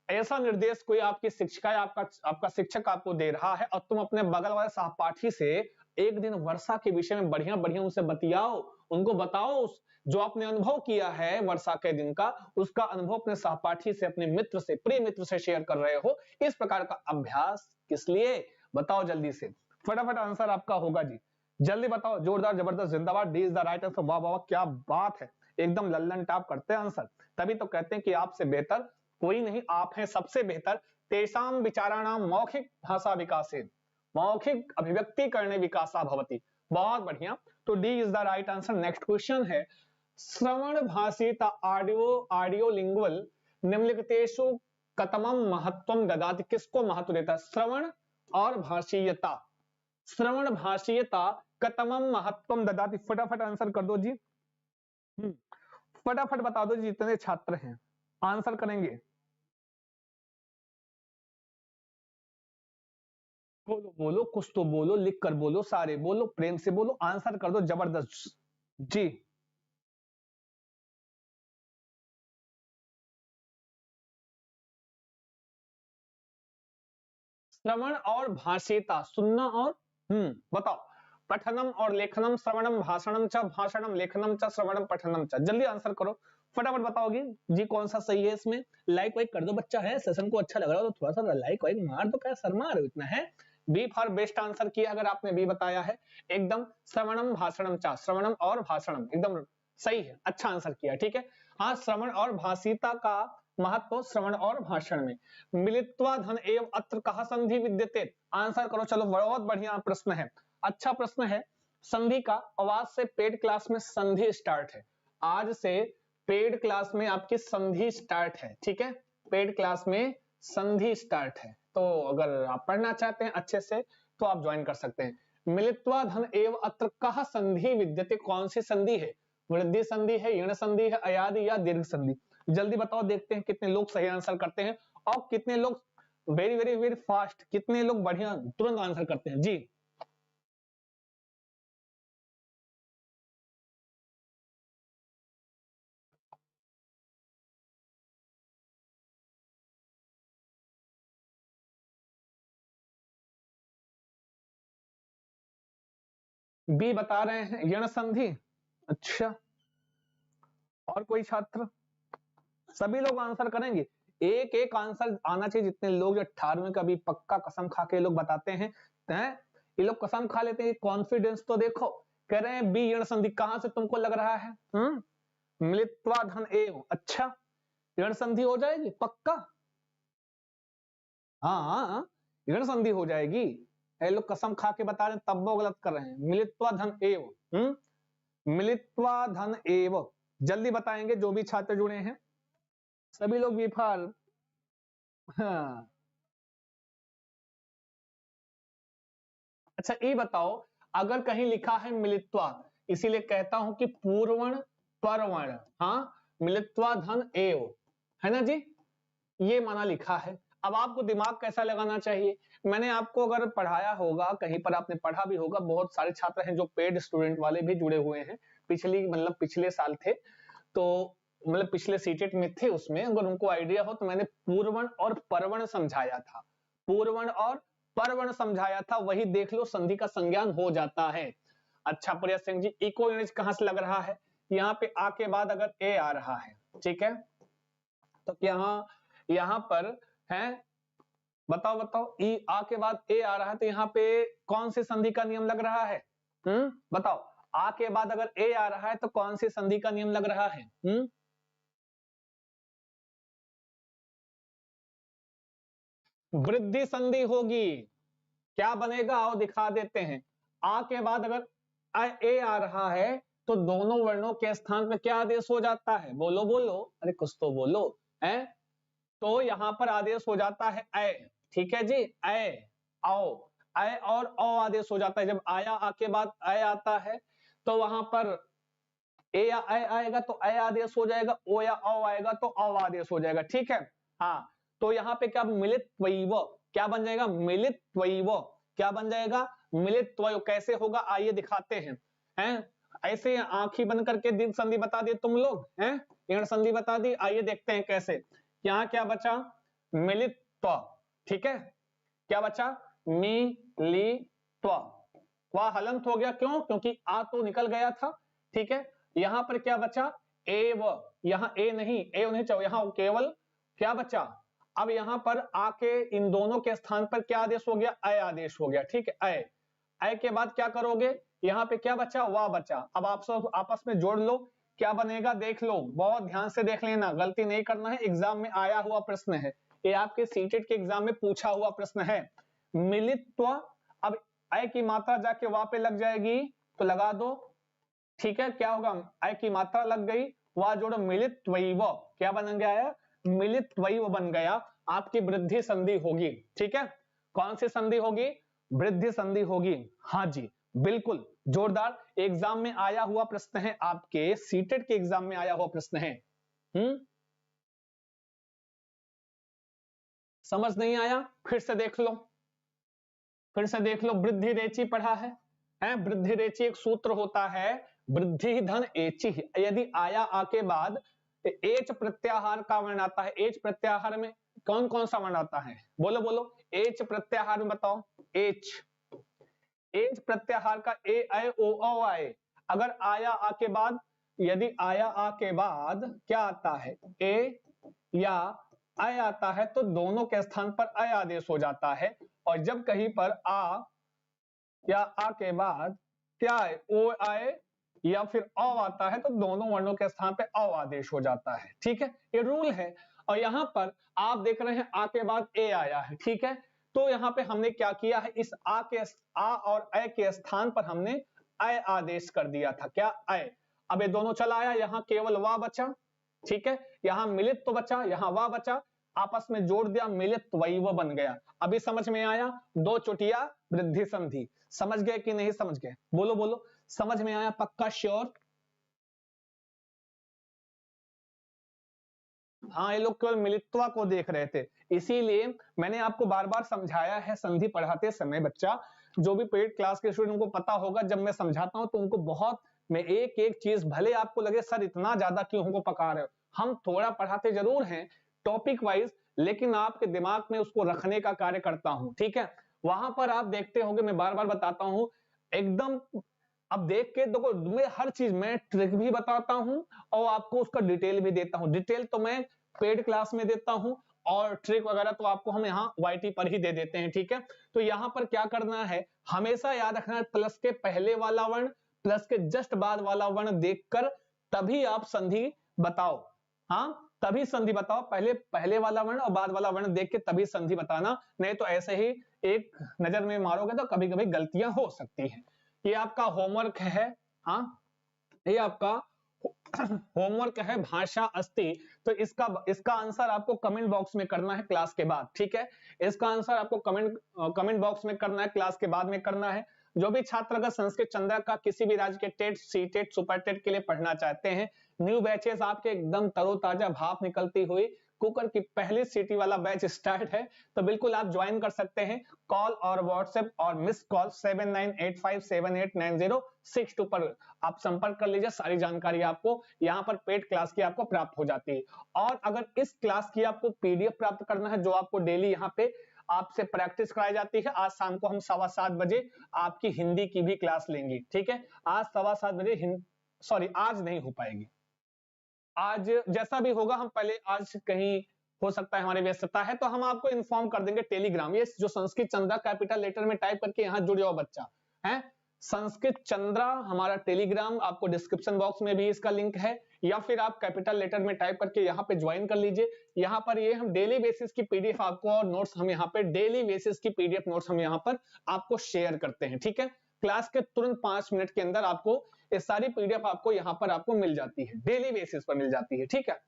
ऐसा निर्देश कोई आपकी शिक्षिका या आपका शिक्षक आपको दे रहा है और तुम अपने बगल वाले सहपाठी से एक दिन वर्षा के विषय में बढ़िया बढ़िया उनसे बतियाओ, उनको बताओ जो आपने अनुभव किया है वर्षा के दिन का, उसका अनुभव अपने सहपाठी से, अपने मित्र से, प्रिय मित्र से शेयर कर रहे हो। इस प्रकार का अभ्यास किस लिए? बताओ जल्दी से, फटाफट आंसर आपका होगा जी, जल्दी बताओ। जोरदार जबरदस्त जिंदाबाद, D is the right answer. वाह वाह क्या बात है, एकदम लल्लन टाप करते हैं आंसर, तभी तो कहते हैं कि आपसे बेहतर कोई नहीं, आप हैं सबसे बेहतर। तेषाम विचाराणाम मौखिक भाषा विकासेन, मौखिक अभिव्यक्ति करने विकासा भवति। बहुत बढ़िया, तो D is the right answer. Next question है, श्रवण भाषिता ऑडियो लिंगुअल निम्नलिखितेषु कतमं महत्वम ददाति, किसको महत्व देता है? श्रवण और भाषीयता, श्रवण भाषीयता कतमं महत्वम ददाति, फटाफट आंसर कर दो जी। फटाफट बता दो जितने छात्र हैं आंसर करेंगे। बोलो बोलो, कुछ तो बोलो, लिख कर बोलो, सारे बोलो, प्रेम से बोलो, आंसर कर दो जबरदस्त जी। श्रवण और भाषिता, सुनना और बताओ। पठनम और लेखनम, श्रवणम भाषणम च, भाषणम लेखनम च, श्रवणम पठनम च। जल्दी आंसर करो, फटाफट बताओगे जी कौन सा सही है इसमें। लाइक वाइक कर दो, बच्चा है सेशन को अच्छा लग रहा हो तो थोड़ा सा लाइक वाइक मार दो, क्या शर्मा रहे हो इतना है। बी फॉर बेस्ट आंसर किया अगर आपने बी बताया है, एकदम श्रवणम भाषणम च, श्रवणम और भाषणम एकदम सही है, अच्छा आंसर किया, ठीक है। हाँ, श्रवण और भाषिता का महत्व श्रवण और भाषण में। मिलित्वा धन एवं अत्र कहा संधि विद्यते, आंसर करो, चलो बहुत बढ़िया प्रश्न है, अच्छा प्रश्न है। संधि का, आवाज से पेड क्लास में संधि स्टार्ट है, आज से पेड क्लास में आपकी संधि स्टार्ट है, ठीक है, पेड क्लास में संधि स्टार्ट है, तो अगर आप पढ़ना चाहते हैं अच्छे से तो आप ज्वाइन कर सकते हैं। मिलित्वा धन एवं अत्र कहा संधि विद्यते, कौन सी संधि है? वृद्धि संधि है, यण संधि है, अयादि या दीर्घ संधि? जल्दी बताओ, देखते हैं कितने लोग सही आंसर करते हैं और कितने लोग वेरी वेरी वेरी फास्ट, कितने लोग बढ़िया तुरंत आंसर करते हैं जी। बी बता रहे हैं यण संधि, अच्छा, और कोई छात्र? सभी लोग आंसर करेंगे, एक एक आंसर आना चाहिए। जितने लोग 18वें का भी पक्का कसम खा के लोग बताते हैं, ये लोग कसम खा लेते हैं, कॉन्फिडेंस तो देखो। कह रहे हैं बी यण संधि, कहां से तुमको लग रहा है? मिलित्वा धन एव, अच्छा यण संधि हो जाएगी पक्का? हाँ, ऋण संधि हो जाएगी। ये लोग कसम खा के बता रहे हैं तब वो गलत कर रहे हैं। मिलित्वा धन एव, मिलित्वा धन एव, जल्दी बताएंगे जो भी छात्र जुड़े हैं सभी लोग विफल। हाँ। अच्छा ये बताओ, अगर कहीं लिखा है मिलित्वा, इसीलिए कहता हूं कि पूर्वण परवण, हाँ, मिलित्वा धन एव, है ना जी, ये माना लिखा है। अब आपको दिमाग कैसा लगाना चाहिए, मैंने आपको अगर पढ़ाया होगा, कहीं पर आपने पढ़ा भी होगा, बहुत सारे छात्र हैं जो पेड स्टूडेंट वाले भी जुड़े हुए हैं, पिछले साल थे, तो मतलब पिछले सीटेट में थे, उसमें अगर उनको आइडिया हो तो मैंने पूर्वण और परवण समझाया था, पूर्वण और परवण समझाया था, वही देख लो, संधि का संज्ञान हो जाता है। अच्छा प्रिया सिंह जी, इको यूनिट कहां से लग रहा है? यहाँ पे आ के बाद अगर ए आ रहा है, ठीक है, तो यहाँ पर है, बताओ बताओ, ई आ के बाद ए आ रहा है तो यहाँ पे कौन सी संधि का नियम लग रहा है? बताओ, आ के बाद अगर ए आ रहा है तो कौन सी संधि का नियम लग रहा है? वृद्धि संधि होगी। क्या बनेगा, आओ दिखा देते हैं। आ के बाद अगर ए आ रहा है तो दोनों वर्णों के स्थान पे क्या आदेश हो जाता है? बोलो बोलो, अरे कुछ तो बोलो है। तो यहां पर आदेश हो जाता है ऐ, ठीक है जी, ऐ आओ, ऐ और औ आदेश हो जाता है। जब आया आ के बाद ऐ आता है तो वहां पर ए या ऐ आएगा तो ऐ आदेश हो जाएगा, ओ या औ आएगा तो औ आदेश हो जाएगा, ठीक है। हाँ, तो यहाँ पे क्या मिलित्वैव, क्या बन जाएगा? मिलित्वैव, क्या बन जाएगा? मिलित्वैव। कैसे होगा आइए दिखाते हैं। ऐसे आंखी बंद करके दीर्घ संधि बता दिए तुम लोग, हैं ऋण संधि बता दी, आइए देखते हैं कैसे। यहाँ क्या बचा? मिलित्व, ठीक है, क्या बचा? मिलित्व, वह हलंत हो गया, क्यों? क्योंकि आ तो निकल गया था, ठीक है। यहां पर क्या बचा? एव, यहाँ ए नहीं, ए नहीं चाहिए, यहाँ केवल क्या बचा? अब यहां पर आके इन दोनों के स्थान पर क्या आदेश हो गया? अय आदेश हो गया, ठीक है, अय। अय के बाद क्या करोगे? यहाँ पे क्या बचा? वाह बचा। अब आप सब आपस में जोड़ लो, क्या बनेगा देख लो, बहुत ध्यान से देख लेना, गलती नहीं करना है, एग्जाम में आया हुआ प्रश्न है ये, आपके सीटेट के एग्जाम में पूछा हुआ प्रश्न है। मिलित्व, अब अय की मात्रा जाके वहां पे लग जाएगी तो लगा दो, ठीक है, क्या होगा? अय की मात्रा लग गई, वह जोड़ो मिलित्वैव, क्या बन गया? मिलित्वैव बन गया, आपकी वृद्धि संधि होगी, ठीक है। कौन सी संधि होगी? वृद्धि संधि होगी, हाँ जी बिल्कुल, जोरदार। एग्जाम में आया हुआ प्रश्न है, आपके सीटेट के एग्जाम में आया हुआ प्रश्न है। समझ नहीं आया? फिर से देख लो, फिर से देख लो, वृद्धि रेची पढ़ा है? वृद्धि रेची एक सूत्र होता है, वृद्धि धन एची। यदि आया आ के बाद एच प्रत्याहार का वर्ण आता है, एच प्रत्याहार में कौन कौन सा वर्ण आता है? बोलो बोलो, एच प्रत्याहार में बताओ। एच, एच प्रत्याहार का ए ऐ ओ औ आए, अगर आया आ के बाद, यदि आया आ के बाद क्या आता है? ए या अय आता है तो दोनों के स्थान पर अय आदेश हो जाता है। और जब कहीं पर आ या आ के बाद क्या है? ओ आए या फिर औ आता है तो दोनों वर्णों के स्थान पे औ आदेश हो जाता है, ठीक है, ये रूल है। और यहां पर आप देख रहे हैं आ के बाद ए आया है, ठीक है, तो यहां पे हमने क्या किया है? इस आ और अ के स्थान पर हमने अय आदेश कर दिया था, क्या? अय। अब ये दोनों चला आया, यहां केवल वा बचा, ठीक है, यहां मिलित तो बचा, यहां वा बचा, आपस में जोड़ दिया, मिलित्वैव बन गया। अभी समझ में आया? दो चोटिया वृद्धि संधि, समझ गए कि नहीं समझ गए? बोलो बोलो, समझ में आया? पक्का श्योर? हाँ, ये लोग केवल मिलित्वा को देख रहे थे, इसीलिए मैंने आपको बार बार समझाया है संधि पढ़ाते समय। बच्चा जो भी पेड क्लास के स्टूडेंट, उनको पता होगा जब मैं समझाता हूं तो उनको बहुत, मैं एक एक चीज, भले आपको लगे सर इतना ज्यादा क्यों हमको पका रहे हो, हम थोड़ा पढ़ाते जरूर हैं टॉपिक वाइज, लेकिन आपके दिमाग में उसको रखने का कार्य करता हूं, ठीक है। वहां पर आप देखते होंगे, मैं बार बार बताता हूं एकदम, अब देख के देखो, मैं हर चीज, मैं ट्रिक भी बताता हूं और आपको उसका डिटेल भी देता हूं। डिटेल तो मैं पेड क्लास में देता हूं और ट्रिक वगैरह तो आपको हम यहाँ वाईटी पर ही दे देते हैं, ठीक है। तो यहाँ पर क्या करना है, हमेशा याद रखना है, प्लस के पहले वाला वर्ण, प्लस के जस्ट बाद वाला वर्ण देखकर तभी आप संधि बताओ। हाँ, तभी संधि बताओ, पहले पहले वाला वर्ण और बाद वाला वर्ण देख के तभी संधि बताना, नहीं तो ऐसे ही एक नजर में मारोगे तो कभी कभी गलतियां हो सकती हैं। ये आपका होमवर्क है, हाँ, ये आपका होमवर्क है, भाषा अस्ति। तो इसका आंसर आपको कमेंट बॉक्स में करना है क्लास के बाद, ठीक है। इसका आंसर आपको कमेंट बॉक्स में करना है, क्लास के बाद में करना है। जो भी छात्र अगर संस्कृत चंद्र का किसी भी राज्य के टेट, सीटेट, सुपर टेट के लिए पढ़ना चाहते हैं, न्यू बैचेस आपके एकदम तरोताजा भाप निकलती हुई कुकर की पहली सीटी वाला बैच स्टार्ट है, तो बिल्कुल आप ज्वाइन कर सकते हैं। कॉल और व्हाट्सएप और मिस कॉल 7985789062 पर आप संपर्क कर लीजिए, सारी जानकारी आपको यहाँ पर पेड क्लास की आपको प्राप्त हो जाती है। और अगर इस क्लास की आपको पीडीएफ प्राप्त करना है, जो आपको डेली यहाँ पे आपसे प्रैक्टिस कराई जाती है, आज शाम को हम 7:15 बजे आपकी हिंदी की भी क्लास लेंगे, ठीक है। आज 7:15 बजे, सॉरी आज नहीं हो पाएगी, आज जैसा भी होगा, हम पहले आज कहीं हो सकता है हमारी व्यस्तता है तो हम आपको इन्फॉर्म कर देंगे टेलीग्राम, ये जो संस्कृत चंद्रा कैपिटल लेटर में टाइप करके यहाँ जुड़ जाओ बच्चा, है संस्कृत चंद्रा हमारा टेलीग्राम, आपको डिस्क्रिप्शन बॉक्स में भी इसका लिंक है, या फिर आप कैपिटल लेटर में टाइप करके यहाँ पे ज्वाइन कर लीजिए। यहाँ पर ये हम डेली बेसिस की पीडीएफ आपको और नोट्स हम यहाँ पे डेली बेसिस की पीडीएफ नोट्स हम यहाँ पर आपको शेयर करते हैं, ठीक है। क्लास के तुरंत 5 मिनट के अंदर आपको ये सारी पीडीएफ आपको यहाँ पर आपको मिल जाती है, डेली बेसिस पर मिल जाती है, ठीक है।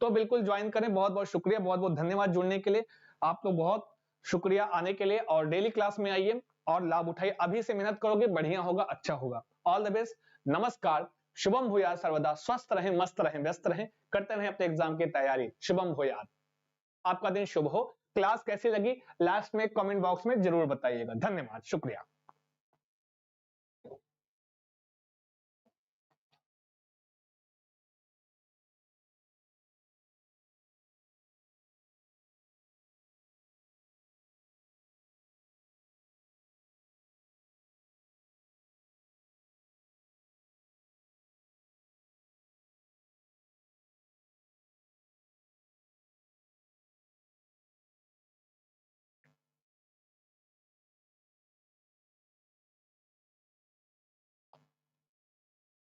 तो बिल्कुल ज्वाइन करें, बहुत बहुत शुक्रिया, बहुत बहुत धन्यवाद जुड़ने के लिए, आप लोग बहुत शुक्रिया आने के लिए, और डेली क्लास में आइए और लाभ उठाइए। अभी से मेहनत करोगे बढ़िया होगा, अच्छा होगा। ऑल द बेस्ट, नमस्कार, शुभम भूयात, सर्वदा स्वस्थ रहें, मस्त रहें, व्यस्त रहें, करते रहें अपने एग्जाम की तैयारी। शुभम भूयात, आपका दिन शुभ हो। क्लास कैसी लगी लास्ट में कमेंट बॉक्स में जरूर बताइएगा। धन्यवाद, शुक्रिया।